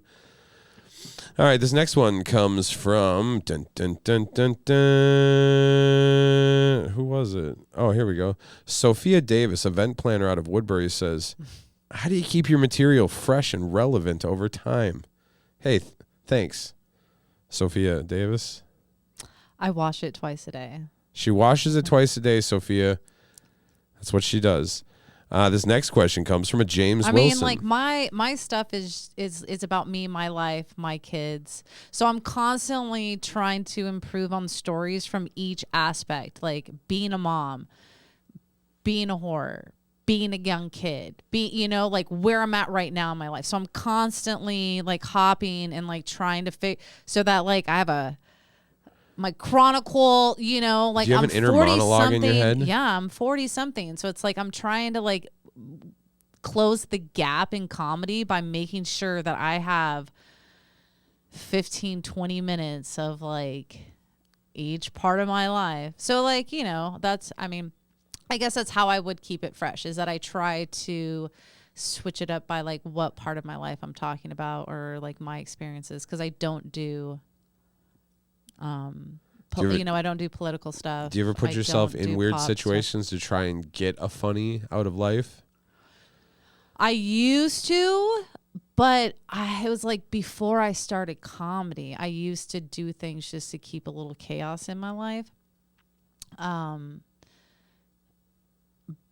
All right, this next one comes from... Dun, dun, dun, dun, dun. Who was it? Oh, here we go. Sophia Davis, event planner out of Woodbury, says, how do you keep your material fresh and relevant over time? Hey, thanks, Sophia Davis. I wash it twice a day. She washes it twice a day, Sophia. That's what she does. This next question comes from a James Wilson. I mean, like my stuff is about me, my life, my kids. So I'm constantly trying to improve on stories from each aspect, like being a mom, being a whore, being a young kid, like where I'm at right now in my life. So I'm constantly like hopping and like trying to so that like I have my chronicle, like do you have I'm an inner 40 monologue something. in your head? Yeah, I'm 40 something. So it's like I'm trying to like close the gap in comedy by making sure that I have 15, 20 minutes of like each part of my life. So like, I guess that's how I would keep it fresh, is that I try to switch it up by like what part of my life I'm talking about or like my experiences. 'Cause I don't do I don't do political stuff. Do you ever put I yourself don't in do weird pop situations to try and get a funny out of life? I used to, but it was like before I started comedy, I used to do things just to keep a little chaos in my life.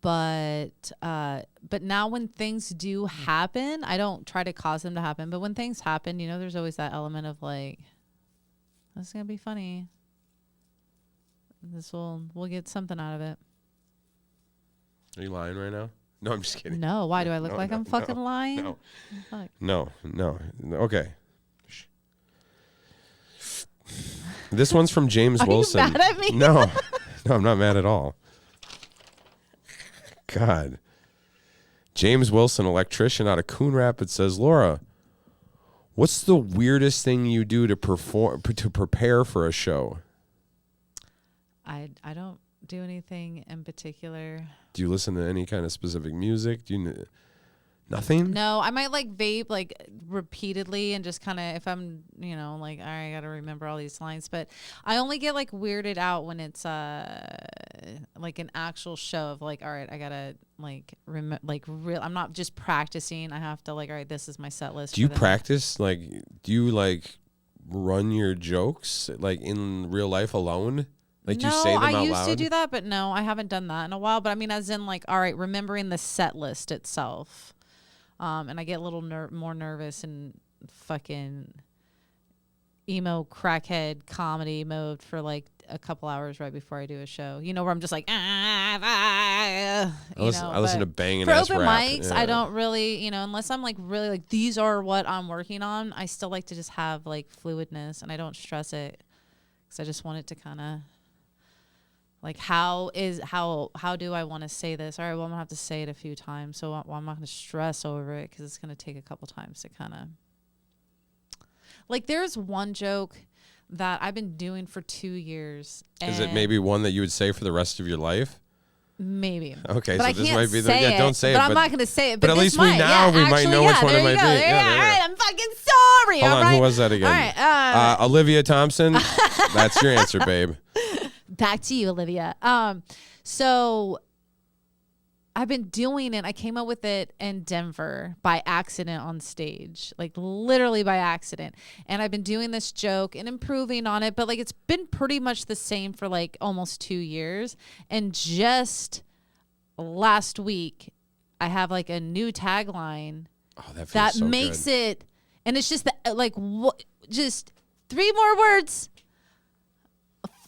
But now when things do happen, I don't try to cause them to happen. But when things happen, there's always that element of like, this is gonna be funny. We'll get something out of it. Are you lying right now? No, I'm just kidding. No, why do I look like I'm fucking lying? No. Fuck. No. Okay. This one's from James Are you Wilson. mad at me? No, I'm not mad at all. God. James Wilson, electrician out of Coon Rapids, says, Laura, what's the weirdest thing you do to prepare for a show? I don't do anything in particular. Do you listen to any kind of specific music? Do you nothing? No, I might like vape like repeatedly and just kind of if I'm, like, all right, I got to remember all these lines. But I only get like weirded out when it's like an actual show of like, all right, I got to like I'm not just practicing. I have to like, all right, this is my set list. Do you for the practice? Like, do you like run your jokes like in real life alone? Like, do you say them out loud? I used to do that, but no, I haven't done that in a while. But I mean, as in like, all right, remembering the set list itself. And I get a little more nervous and fucking emo crackhead comedy mode for like a couple hours right before I do a show. Where I'm just like, I listen to banging for ass open rap. mics. Yeah. I don't really, unless I'm like really like these are what I'm working on. I still like to just have like fluidness, and I don't stress it because I just want it to kind of. Like how do I want to say this? All right, well, I'm going to have to say it a few times. So I'm not going to stress over it because it's going to take a couple times to kind of... Like there's one joke that I've been doing for 2 years. Is it maybe one that you would say for the rest of your life? Maybe. Okay, but so I this can't might be the say don't say it. But I'm not going to say it. But at this least might. we might know which one it might be. All right, I'm fucking sorry. Hold all on, right? who was that again? All right. Olivia Thompson. That's your answer, babe. Back to you, Olivia. So I've been doing it. I came up with it in Denver by accident on stage, like literally by accident. And I've been doing this joke and improving on it, but like it's been pretty much the same for like almost 2 years. And just last week, I have like a new tagline that so makes good. it, and it's just like just 3 more words,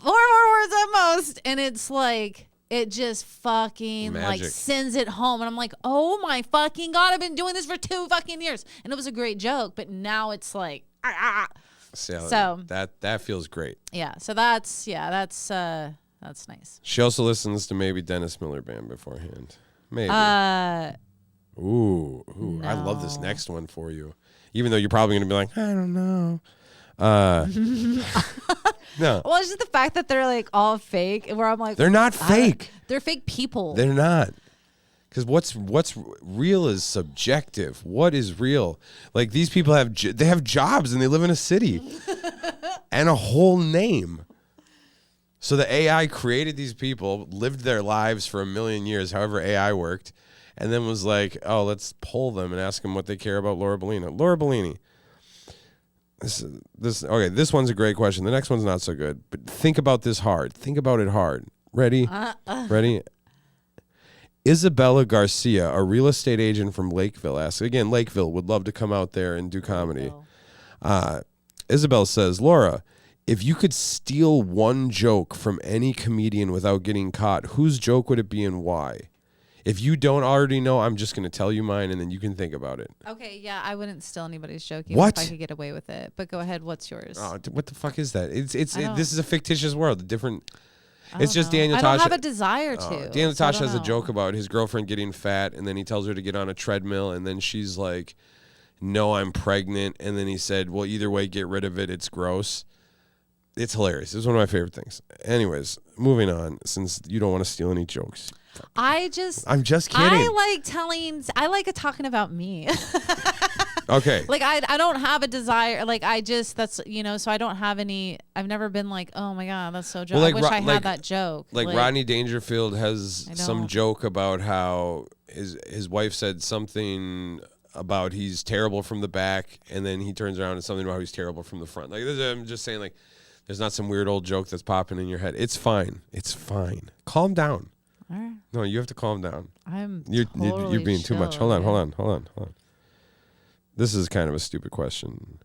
4 more words at most, and it's like. It just fucking Magic. like sends it home. And I'm like, oh my fucking God, I've been doing this for 2 fucking years. And it was a great joke, but now it's like, So that feels great. yeah. So that's nice. She also listens to maybe Dennis Miller Band beforehand. Maybe. Ooh, I love this next one for you. Even though you're probably going to be like, I don't know. No. Well, it's just the fact that they're like all fake, where I'm like, They're not fake. They're fake people. They're not. Because what's real is subjective. What is real? Like these people have jobs and they live in a city and a whole name. So the AI created these people, lived their lives for 1 million years, however AI worked, and then was like, oh, let's poll them and ask them what they care about Laura Bellini. Laura Bellini. This one's a great question. The next one's not so good. But think about this hard. Think about it hard. Ready? Ready? Isabella Garcia, a real estate agent from Lakeville, asks, again, Lakeville, would love to come out there and do comedy. Isabel says, Laura, if you could steal one joke from any comedian without getting caught, whose joke would it be and why? If you don't already know, I'm just going to tell you mine, and then you can think about it. Okay, yeah, I wouldn't steal anybody's joke What? if I could get away with it. But go ahead, what's yours? Oh, what the fuck is that? This is a fictitious world. It's just know. Daniel Tosh. I don't have a desire to. Daniel so I Tosh don't has a know. joke about his girlfriend getting fat, and then he tells her to get on a treadmill, and then she's like, no, I'm pregnant. And then he said, well, either way, get rid of it. It's gross. It's hilarious. It's one of my favorite things. Anyways, moving on, since you don't want to steal any jokes. I'm just kidding. I like talking about me. Okay. Like I don't have a desire. Like that's so I don't have any. I've never been like, oh my God, that's so joke. Well, I wish I had that joke. Like Rodney Dangerfield has some joke about how his wife said something about he's terrible from the back, and then he turns around and something about how he's terrible from the front. Like I'm just saying, like there's not some weird old joke that's popping in your head. It's fine. It's fine. Calm down. All right. No, you have to calm down. You're You're being too much. Hold on. This is kind of a stupid question.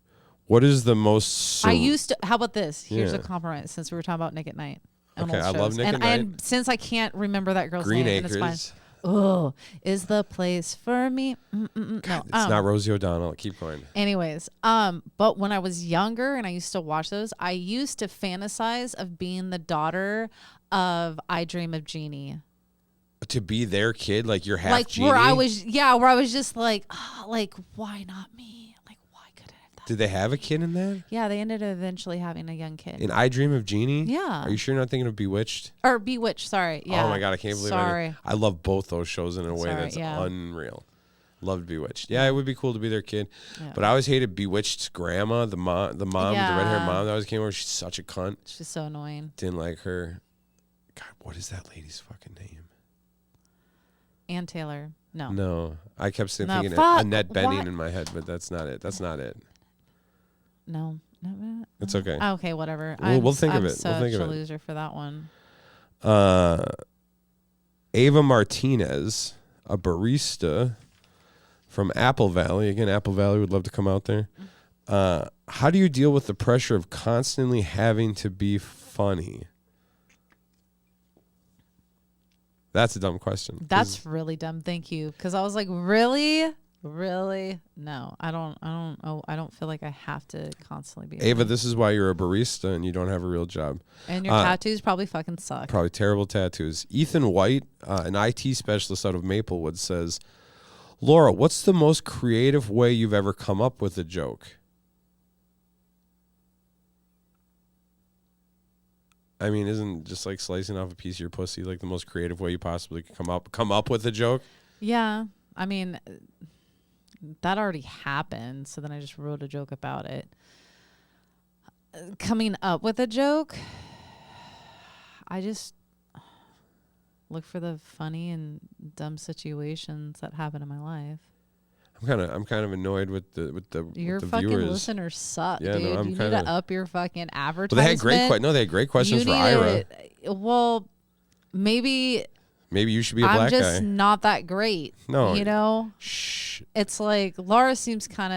What is the most? How about this? Here's a Yeah. compliment since we were talking about Nick at Night. Okay, I love Nick at Night. And since I can't remember that girl's Green name, Acres. and it's fine. Oh, is the place for me? God, it's not Rosie O'Donnell. Keep going. Anyways, but when I was younger and I used to watch those, I used to fantasize of being the daughter of I Dream of Jeannie. To be their kid, like you're half Like Genie? where I was just like, like why not me? Like why couldn't I have that? Did they have a kid in that? Yeah, they ended up eventually having a young kid. In I Dream of Jeannie? Yeah. Are you sure you're not thinking of Bewitched? Or Bewitched, sorry. Yeah. Oh my God, I can't believe Sorry. I love both those shows in a way that's unreal. Loved Bewitched. Yeah, it would be cool to be their kid. Yeah. But I always hated Bewitched's grandma, the mom, the red-haired mom that always came over. She's such a cunt. She's so annoying. Didn't like her. God, what is that lady's fucking name? Ann Taylor. No. No. I kept thinking fuck. Annette Bening What? in my head, but that's not it. That's not it. No. It's okay. Okay, whatever. We'll think of it. I'm We'll think of such it. a loser for that one. Ava Martinez, a barista from Apple Valley. Again, Apple Valley would love to come out there. How do you deal with the pressure of constantly having to be funny? That's a dumb question. That's really dumb. Thank you. Because I was like, really? No, I don't feel like I have to constantly be. Ava, this is why you're a barista and you don't have a real job. And your tattoos probably fucking suck. Probably terrible tattoos. Ethan White, an IT specialist out of Maplewood, says, Laura, what's the most creative way you've ever come up with a joke? I mean, isn't just like slicing off a piece of your pussy like the most creative way you possibly could come up with a joke? Yeah. I mean, that already happened, so then I just wrote a joke about it. Coming up with a joke, I just look for the funny and dumb situations that happen in my life. I'm kind of annoyed with the Your with the fucking viewers. listeners suck, Yeah, dude. no, I'm you need kinda- to up your fucking Well, advertisement. they had great questions for You need Ira. well, maybe Maybe you should be a I'm black just guy. not that great. No. You know? Shh. It's like Laura seems kind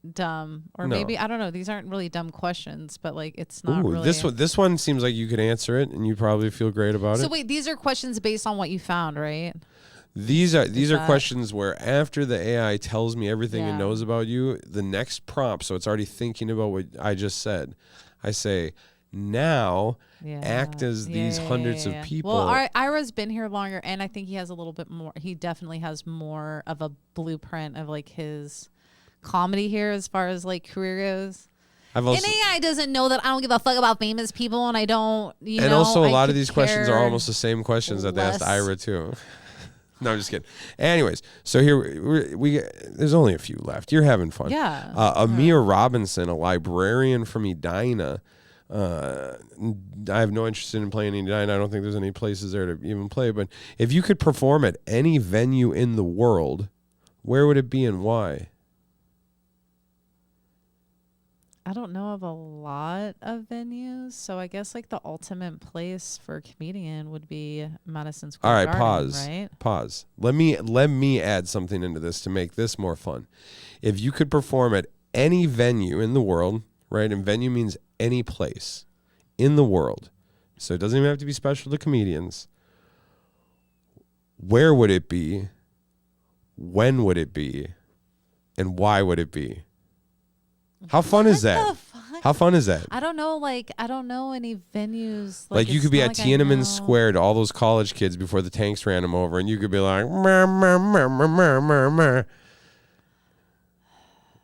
of dumb, or No. maybe I don't know. These aren't really dumb questions, but like it's not Ooh, really. this one seems like you could answer it, and you probably feel great about So it. wait, these are questions based on what you found, right? These are that- questions where after the AI tells me everything it Yeah. knows about you, the next prompt, so it's already thinking about what I just said. I say, now Yeah. act as these hundreds of people. Well, Ira's been here longer, and I think he has a little bit more. He definitely has more of a blueprint of like his comedy here as far as like career goes. I've And also, AI doesn't know that I don't give a fuck about famous people, and I don't. and also a I lot of could these questions are care almost the same questions that they asked less. Ira too. No, I'm just kidding. Anyways, so here we there's only a few left. You're having fun. Yeah. Amir Robinson, a librarian from Edina. I have no interest in playing in Edina. I don't think there's any places there to even play. But if you could perform at any venue in the world, where would it be and why? I don't know of a lot of venues, so I guess like the ultimate place for a comedian would be Madison Square All right, Garden, pause. right? Pause. Let me add something into this to make this more fun. If you could perform at any venue in the world, right? And venue means any place in the world. So it doesn't even have to be special to comedians. Where would it be? When would it be? And why would it be? How fun is What that? the fuck? How fun is that? I don't know. Like, I don't know any venues. Like you it's could be not at like I Tiananmen know. Square to all those college kids before the tanks ran them over, and you could be like, "Mer, mer, mer, mer, mer, mer, mer."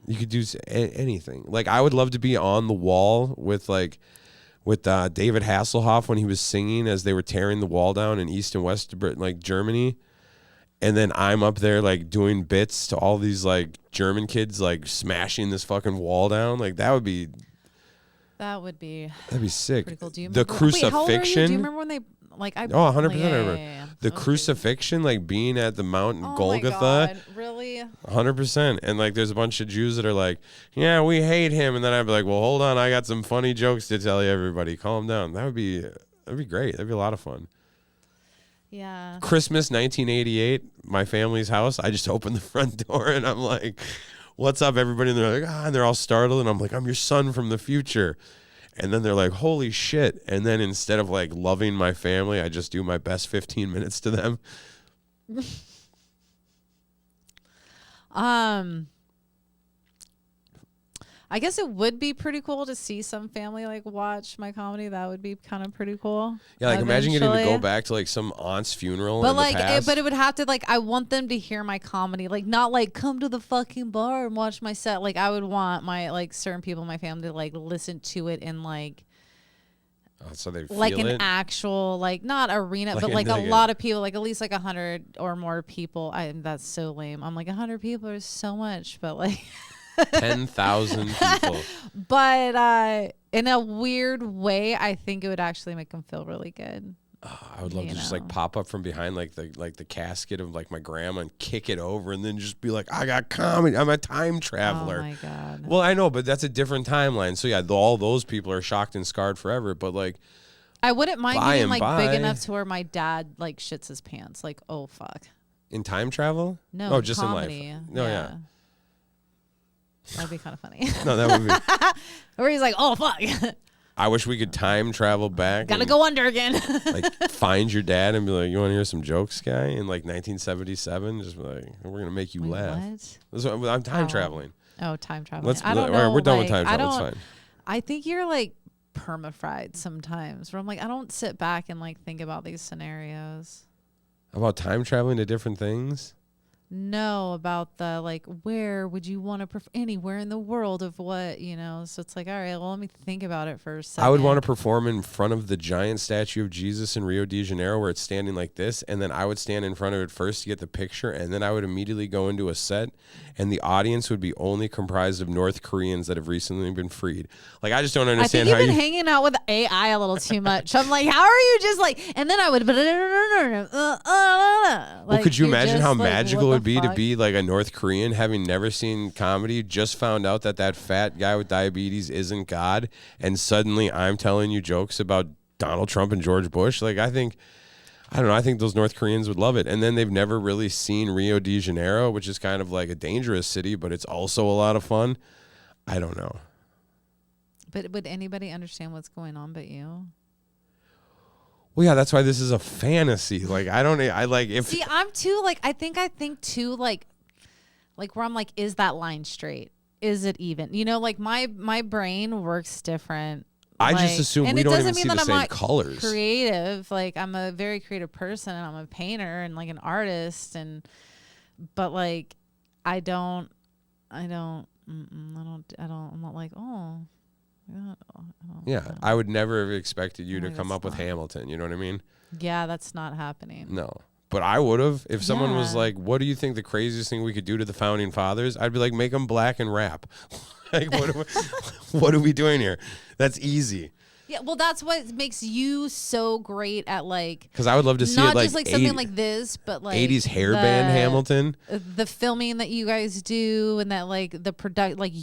You could do anything. Like I would love to be on the wall with David Hasselhoff when he was singing as they were tearing the wall down in East and West Britain, like Germany. And then I'm up there like doing bits to all these like German kids like smashing this fucking wall down. Like that'd be sick. Pretty cool. Do you The remember? Wait, how old are you? crucifixion. Do you remember when they like? I 100%. like, I remember. yeah. The Okay. crucifixion, like being at the mountain Oh Golgotha. my God, really? 100%. And like there's a bunch of Jews that are like, yeah, we hate him. And then I'd be like, well, hold on, I got some funny jokes to tell you, everybody. Calm down. That'd be great. That'd be a lot of fun. Yeah. Christmas 1988, my family's house. I just opened the front door and I'm like, what's up, everybody? And they're like, and they're all startled. And I'm like, I'm your son from the future. And then they're like, holy shit. And then instead of like loving my family, I just do my best 15 minutes to them. I guess it would be pretty cool to see some family like watch my comedy. That would be kind of pretty cool. Yeah, like imagine getting to go eventually. back to like some aunt's funeral. But in like, the past. but it would have to like, I want them to hear my comedy, like not like come to the fucking bar and watch my set. Like I would want my like certain people in my family to like listen to it in like So they feel like an it. actual like not arena, Like but like a like a- lot of people, like at least like 100 or more people. That's so lame. I'm like 100 people is so much, but like. 10,000 people. But in a weird way, I think it would actually make them feel really good. I would love You to just like know. pop up from behind like the casket of like my grandma and kick it over and then just be like, I got comedy. I'm a time traveler. Oh my God. Well, I know, but that's a different timeline. So yeah, all those people are shocked and scarred forever. But like, I wouldn't mind by getting and like by- big enough to where my dad like shits his pants. Like, oh fuck. in time travel? No, Oh, just comedy. in life. No, yeah. That'd be kind of funny. No, that would be. Where he's like, oh fuck, I wish we could time travel back. gotta and, go under again. like find your dad and be like, you want to hear some jokes, guy? In like 1977, just be like, we're gonna make you Wait, laugh. what? That's what, I'm time Oh. traveling. Oh, time traveling. Let's. I don't all right, know. we're done with like, time travel. It's I fine. don't. I think you're like perma-fried sometimes. Where I'm like, I don't sit back and like think about these scenarios. About time traveling to different things. know about the like where would you want to anywhere in the world of what, you know. So it's like, all right, well, let me think about it for a second. I would want to perform in front of the giant statue of Jesus in Rio de Janeiro where it's standing like this, and then I would stand in front of it first to get the picture, and then I would immediately go into a set, and the audience would be only comprised of North Koreans that have recently been freed. Like, I just don't understand I think you've been hanging out with AI a little too much. I'm like, how are you just like, and then I would well, could you imagine how magical it would be to fuck? be like a North Korean, having never seen comedy, just found out that that fat guy with diabetes isn't God, and suddenly I'm telling you jokes about Donald Trump and George Bush? Like, I don't know, I think those North Koreans would love it. And then they've never really seen Rio de Janeiro, which is kind of like a dangerous city, but it's also a lot of fun. I don't know. But would anybody understand what's going on but you? Well, yeah, that's why this is a fantasy. Like, See, I'm too, like, I think too, like where I'm like, is that line straight? Is it even? You know, like my brain works different. I just assume we don't even see the same colors. Creative, like I'm a very creative person, and I'm a painter and like an artist, but like I'm not like, oh. Yeah, I would never have expected you to come up with Hamilton. You know what I mean? Yeah, that's not happening. No. But I would have. If someone was like, what do you think the craziest thing we could do to the founding fathers? I'd be like, make them black and rap. Like, what are we doing here? That's easy. Yeah, well, that's what makes you so great at like. Because I would love to see not it like just like something like this, but like 80s hair band Hamilton. The filming that you guys do, and that like the product, like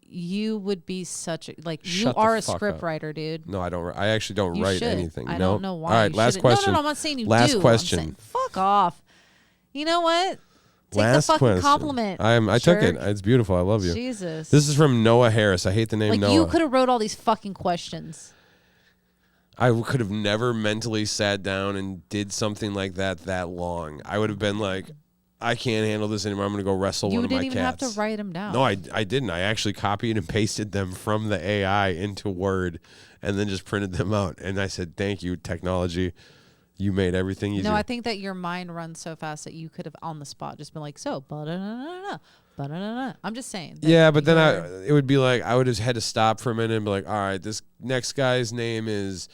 you would be such a, like, you are a script writer, dude. No, I don't. I actually don't write anything. I don't know why. All right, last question. No, I'm not saying you last do. question. I'm saying, fuck off. You know what? Take last the fucking question. compliment. I took it. It's beautiful. I love you. Jesus. This is from Noah Harris. I hate the name like, Noah. you could have wrote all these fucking questions. I could have never mentally sat down and did something like that long. I would have been like, I can't handle this anymore. I'm going to go wrestle one of my cats. You didn't even have to write them down. No, I didn't. I actually copied and pasted them from the AI into Word and then just printed them out. And I said, thank you, technology. You made everything easier. No, I think that your mind runs so fast that you could have on the spot just been like, so, I'm just saying. Yeah, but then it would be like, I would have had to stop for a minute and be like, all right, this next guy's name is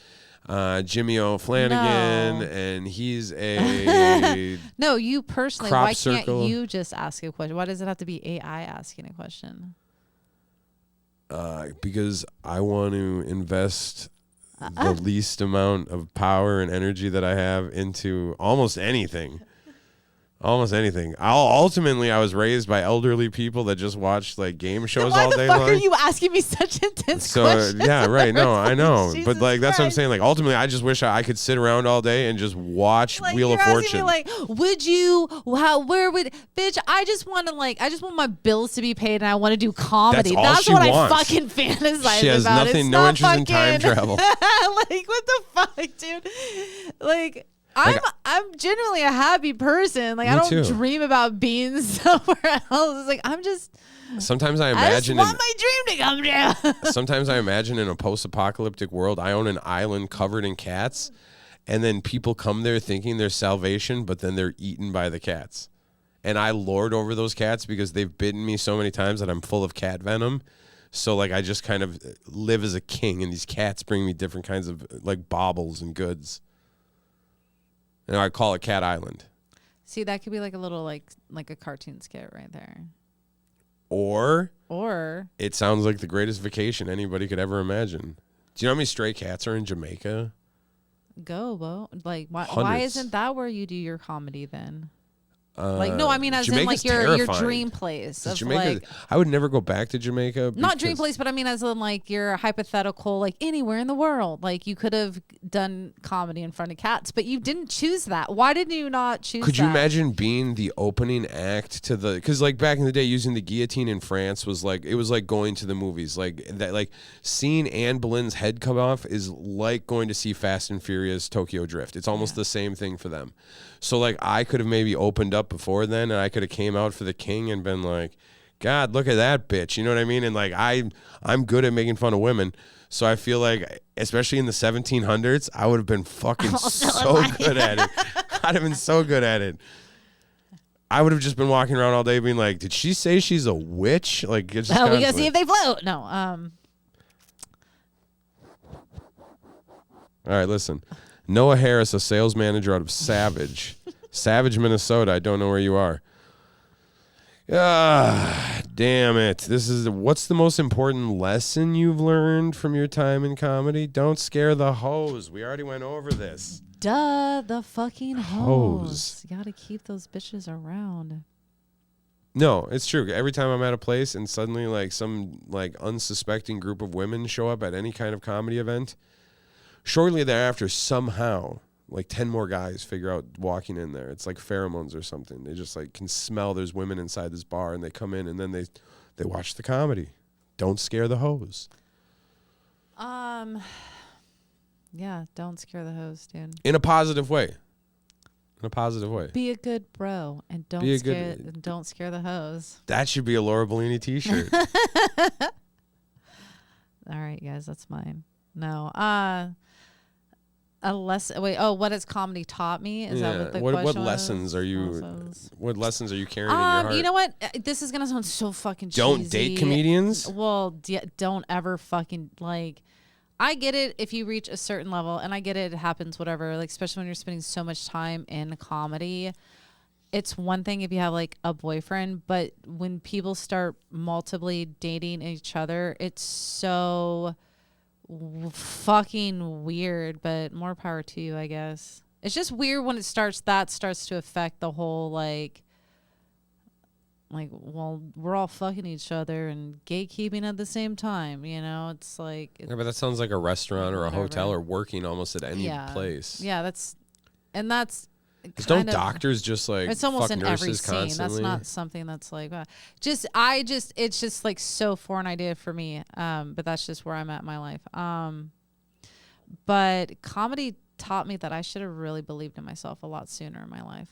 Jimmy O'Flanagan, and he's a no, you personally. crop Why can't circle. you just ask a question? Why does it have to be AI asking a question? Because I want to invest the least amount of power and energy that I have into almost anything. Almost anything. Ultimately, I was raised by elderly people that just watched like game shows all day long. Why the fuck are you asking me such intense questions? Yeah, right. No, I know. Jesus but like that's what I'm Christ. saying. Like ultimately, I just wish I could sit around all day and just watch Like, Wheel of you're asking Fortune. me, like, would you? Where would? Bitch, I just want my bills to be paid, and I want to do comedy. That's all That's she what wants. I fucking fantasize She has about. nothing, It's no not interest in time fucking- travel. Like, what the fuck, dude? Like. I'm genuinely a happy person. Like, I don't too. dream about being somewhere else. It's like, I'm just. Sometimes I I just imagine. want my dream to come true. Sometimes I imagine in a post-apocalyptic world, I own an island covered in cats, and then people come there thinking there's salvation, but then they're eaten by the cats. And I lord over those cats because they've bitten me so many times that I'm full of cat venom. So like I just kind of live as a king, and these cats bring me different kinds of like baubles and goods. And I call it Cat Island. See, that could be like a little like a cartoon skit right there. Or it sounds like the greatest vacation anybody could ever imagine. Do you know how many stray cats are in Jamaica? Go, Bo. Like, why Hundreds. isn't that where you do your comedy then? Like, no, I mean, as Jamaica's in like your terrifying. dream place of Jamaica, like. I would never go back to Jamaica. Not dream because- place, but I mean, as in like your hypothetical, like anywhere in the world, like you could have done comedy in front of cats, but you didn't choose that. Why did you not choose? Could you that? imagine being the opening act to the? Because like back in the day, using the guillotine in France was like it was like going to the movies. Like that, like seeing Anne Boleyn's head come off is like going to see Fast and Furious Tokyo Drift. It's almost the same thing for them. So like I could have maybe opened up before then, and I could have came out for the king and been like, God, look at that bitch. You know what I mean? And like I'm good at making fun of women. So I feel like, especially in the 1700s, I would have been fucking so good at it. I'd have been so good at it. I would have just been walking around all day being like, did she say she's a witch? Like, it's just we gotta constantly. see if they float. No. All right, listen. Noah Harris, a sales manager out of Savage. Savage, Minnesota. I don't know where you are. Ah, damn it. What's the most important lesson you've learned from your time in comedy? Don't scare the hoes. We already went over this. Duh, the fucking hoes. You gotta keep those bitches around. No, it's true. Every time I'm at a place and suddenly like some like unsuspecting group of women show up at any kind of comedy event, shortly thereafter, somehow, like 10 more guys figure out walking in there. It's like pheromones or something. They just like can smell there's women inside this bar, and they come in and then they watch the comedy. Don't scare the hoes. Yeah, don't scare the hoes, dude. In a positive way. In a positive way. Be a good bro and don't scare the hoes. That should be a Laura Bellini t-shirt. All right, guys, that's mine. No. What has comedy taught me? Is that what the question what was? lessons are you what lessons are you carrying in your heart? You know what? This is gonna sound so fucking cheesy. Don't date comedians? Well, don't ever fucking like. I get it if you reach a certain level, and I get it happens, whatever, like especially when you're spending so much time in comedy. It's one thing if you have like a boyfriend, but when people start multiply dating each other, it's so fucking weird, but more power to you, I guess. It's just weird when it starts to affect the whole like, well, we're all fucking each other and gatekeeping at the same time, you know? It's like... Yeah, but that sounds like a restaurant or a hotel or working almost at any place. Yeah, that's... Because don't doctors just like it's almost fuck in every nurses scene. constantly? That's not something that's like... it's just like so foreign idea for me. But that's just where I'm at in my life. But comedy taught me that I should have really believed in myself a lot sooner in my life.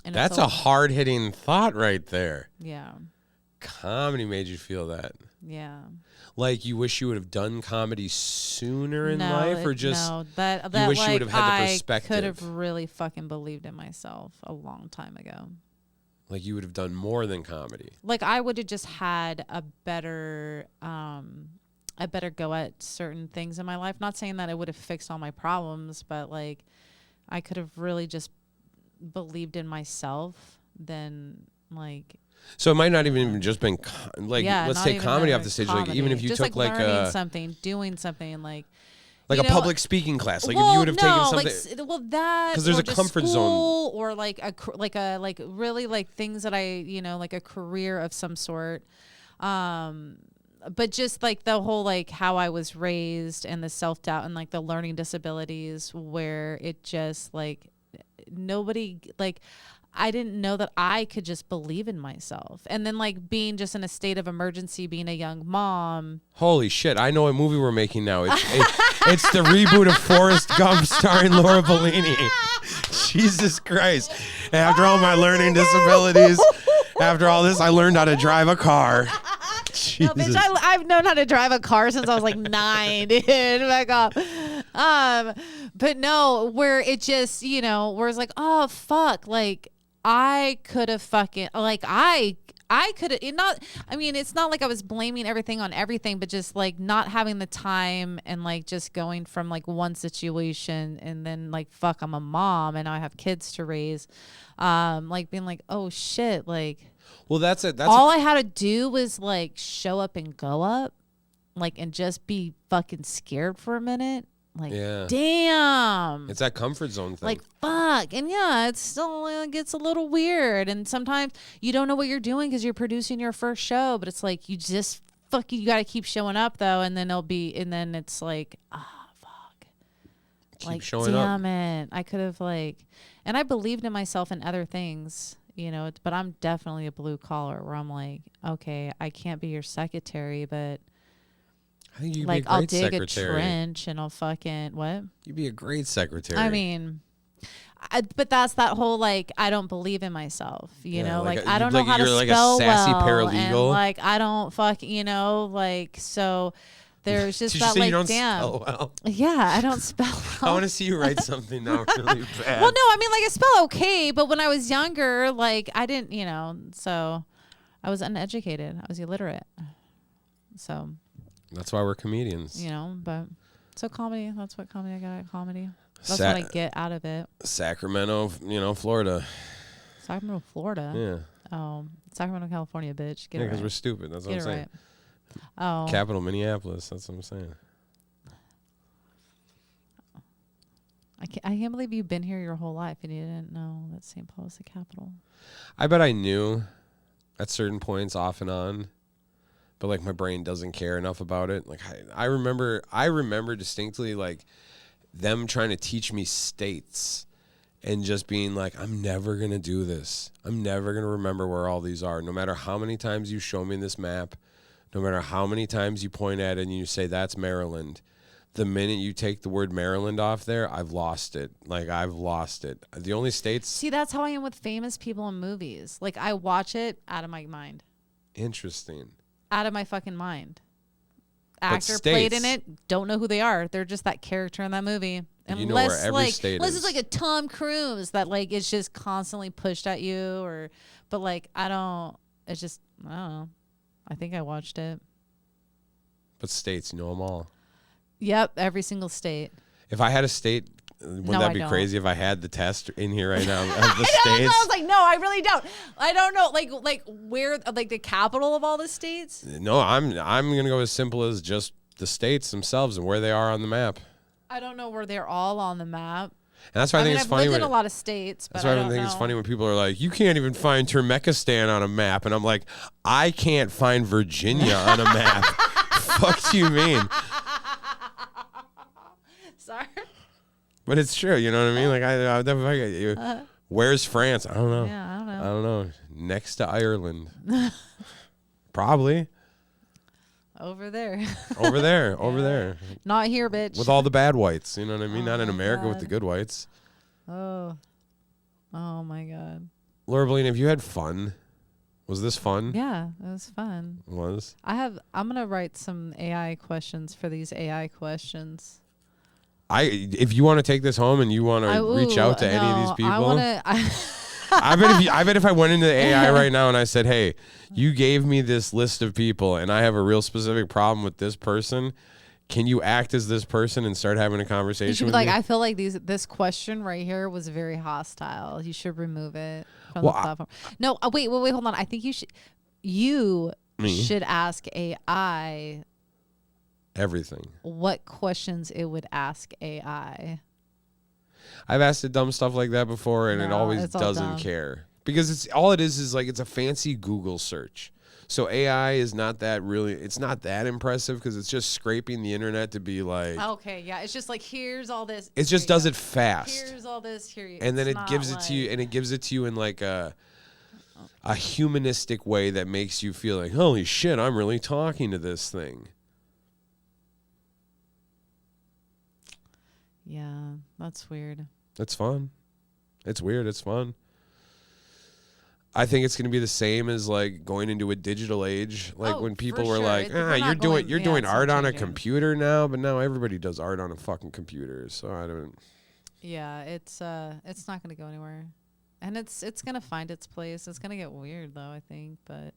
And that's a hard-hitting thought right there. Yeah. Comedy made you feel that. Yeah. Like you wish you would have done comedy sooner in life, or just that you wish like, you would have had the perspective. I could have really fucking believed in myself a long time ago. Like you would have done more than comedy. Like I would have just had a better go at certain things in my life. Not saying that it would have fixed all my problems, but like I could have really just believed in myself then like. So it might not even just been let's take comedy off the stage. Comedy. Like even if you just took like learning something, doing something like a public speaking class. Like if you would have taken something. Because there's a comfort zone, or like really like things that I like a career of some sort. But just like the whole like how I was raised and the self-doubt and like the learning disabilities where it just like nobody like I didn't know that I could just believe in myself. And then like being just in a state of emergency, being a young mom. Holy shit, I know what movie we're making now. It's the reboot of Forrest Gump starring Laura Bellini. Jesus Christ. After all my learning disabilities, after all this, I learned how to drive a car. No, bitch, I've known how to drive a car since I was like 9, dude. Back off. But no, where it just, where it's like, oh, fuck. Like, I could have fucking, like, I could have, it's not like I was blaming everything on everything, but just like not having the time and like just going from like one situation and then like, fuck, I'm a mom and I have kids to raise. Like being like, oh shit, like. Well, that's all I had to do was like show up and go up, like, and just be fucking scared for a minute. Like, damn. It's that comfort zone thing. Like, fuck. And yeah, it still gets a little weird. And sometimes you don't know what you're doing because you're producing your first show, but it's like, you just you got to keep showing up though. And then and it's like, fuck. Keep showing up. Damn it. I could have and I believed in myself and other things. But I'm definitely a blue collar where I'm like, okay, I can't be your secretary, but I think you'd like be a great I'll dig secretary. a trench and I'll fucking what? You'd be a great secretary. I mean, but that's that whole like I don't believe in myself, like I don't know how to like spell a sassy well, paralegal. and like I don't so There's just Did you that say like, you don't damn. spell well? Yeah, I don't spell I well. want to see you write something now really bad. Well, no, I mean, like, I spell okay, but when I was younger, like, I didn't, so I was uneducated. I was illiterate. So. That's why we're comedians. But so comedy, that's what comedy I got at comedy. That's what I get out of it. Sacramento, Florida. Sacramento, Florida? Yeah. Oh, Sacramento, California, bitch. Get it because right. we're stupid. That's what Get I'm it saying. right. Oh. Capital Minneapolis. That's what I'm saying. I can't believe you've been here your whole life and you didn't know that St. Paul was the capital. I bet I knew at certain points off and on, but like my brain doesn't care enough about it. Like I remember distinctly like them trying to teach me states and just being like, I'm never going to do this. I'm never going to remember where all these are. No matter how many times you show me this map, no matter how many times you point at it and you say, that's Maryland. The minute you take the word Maryland off there, I've lost it. Like, I've lost it. The only states... See, that's how I am with famous people in movies. Like, I watch it out of my mind. Interesting. Out of my fucking mind. But Actor played in it, don't know who they are. They're just that character in that movie. You know where every state unless is. it's like a Tom Cruise that like it's just constantly pushed at you, but like I don't know. I think I watched it. But states, you know them all. Yep, every single state. If I had a state, wouldn't No, that I be don't. crazy if I had the test in here right now of the I states? was like, no, I really don't. I don't know, like where, like the capital of all the states. No, I'm gonna go as simple as just the states themselves and where they are on the map. I don't know where they're all on the map. And that's why I think it's I've funny lived when in a lot of states, but that's why I I don't think know. it's funny when people are like, you can't even find Turkmenistan on a map, and I'm like, I can't find Virginia on a map. Fuck do you mean? Sorry. But it's true, you know what I mean? Like I never get you. Where's France? I don't know. Yeah, I don't know. I don't know. Next to Ireland. Probably. Over there. Over there. Over there. Not here, bitch. With all the bad whites. You know what I mean? Not in my America with God. the good whites. Oh my God. Laura Bellini, have you had fun? Was this fun? Yeah, it was fun. It was? I'm gonna write some AI questions for these AI questions. If you want to take this home and you want to reach out to any of these people. I bet if I went into the AI right now and I said, hey, you gave me this list of people and I have a real specific problem with this person. Can you act as this person and start having a conversation You should be with like, me? I feel like this question right here was very hostile. You should remove it from the platform. No, wait, hold on. I think you should ask AI Everything. what questions it would ask AI. I've asked it dumb stuff like that before and it always it's all doesn't dumb. care. Because it's like it's a fancy Google search. So AI is not that really, it's not that impressive because it's just scraping the internet to be like. Okay, yeah. It's just like, here's all this. It just does it fast. Here's all this. Here you And then it's it not gives it to you, and it gives it to you in like a humanistic way that makes you feel like, holy shit, I'm really talking to this thing. Yeah, that's weird. It's fun. It's weird. It's fun. I think it's going to be the same as like going into a digital age. Like when people were sure. like, We're you're not doing it's not art on a changing. computer now, but now everybody does art on a fucking computer. So I don't. Yeah, it's not gonna go anywhere, and it's gonna find its place. It's gonna get weird though, I think, but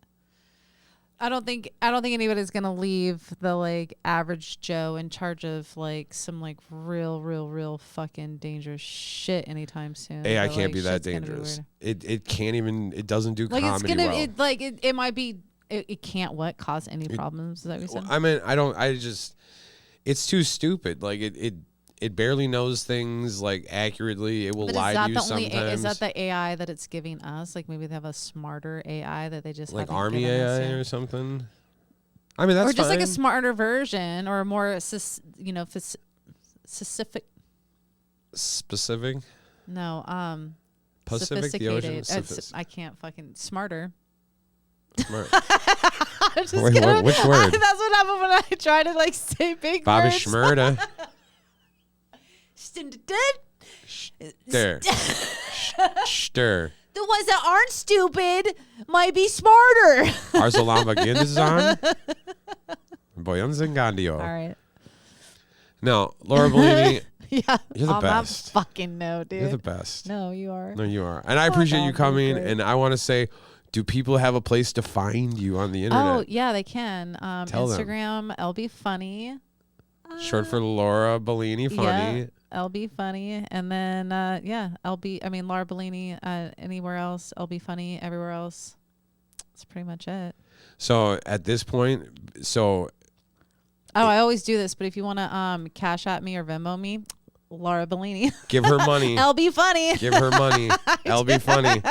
I don't think anybody's gonna leave the like average Joe in charge of like some like real fucking dangerous shit anytime soon. AI But, can't like, be that shit's gonna be dangerous. weird. It can't even. It doesn't do Like comedy it's gonna well. it might be it can't cause any problems. Is that what you said? I mean, it's too stupid. Like it barely knows things like accurately. It will But lie is that to you the only sometimes. is that the AI that it's giving us? Like maybe they have a smarter AI that they just like haven't army given us AI yet. or something? I mean, that's or just like a fine. smarter version or a more specific. Specific. No, Pacific, the ocean. sophisticated. I can't fucking smarter. Smart. I'm just Wait, kidding. which word? That's what happened when I try to like say big Bobby words. Schmurda. There. Stir. The ones that aren't stupid might be smarter. Arsalamba Gindazan. Boyan Zingandio. All right. Now, Laura Bellini, Yeah. you're the on best. That fucking no, dude. You're the best. No, you are. No, you are. And I appreciate you that, coming. great. And I want to say, do people have a place to find you on the internet? Oh, yeah, they can. Tell them. Instagram, LB Funny. Short for Laura Bellini Funny. Yeah, LB Funny. And then, Laura Bellini, anywhere else, LB Funny, everywhere else. That's pretty much it. So at this point, I always do this, but if you want to cash at me or Venmo me, Laura Bellini. give her money. LB Funny. Give her money. LB Funny.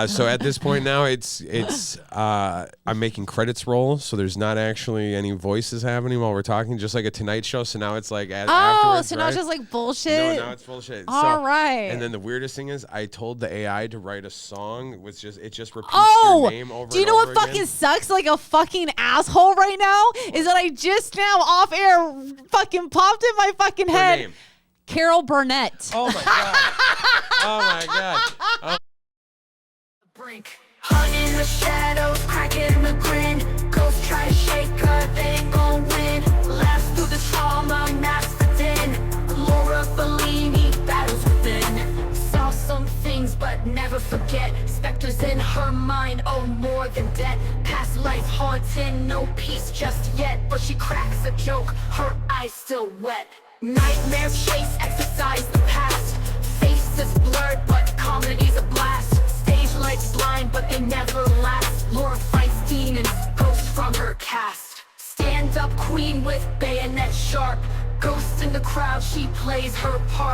So at this point now, it's I'm making credits roll, so there's not actually any voices happening while we're talking, just like a Tonight Show. So now it's like afterwards, so now it's right? just like bullshit. No, now it's bullshit. All right. And then the weirdest thing is, I told the AI to write a song with it just repeats Oh, your name over. do you and know over what fucking again. sucks like a fucking asshole right now? Is that I just now off air fucking popped in my fucking Her head. name. Carol Burnett. Oh my god. Oh my god. Brink. Hung in the shadows, cracking the grin. Ghosts try to shake her, they ain't gon' win. Laughs through the trauma, masks within. Laura Bellini, battles within. Saw some things, but never forget. Specters in her mind, oh more than debt. Past life haunting, no peace just yet. But she cracks a joke, her eyes still wet. Nightmares chase, exercise the past. Faces blurred, but comedy's a blast. Stage lights blind, but they never last. Laura fights demons, ghosts from her cast. Stand up queen with bayonet sharp. Ghost in the crowd, she plays her part.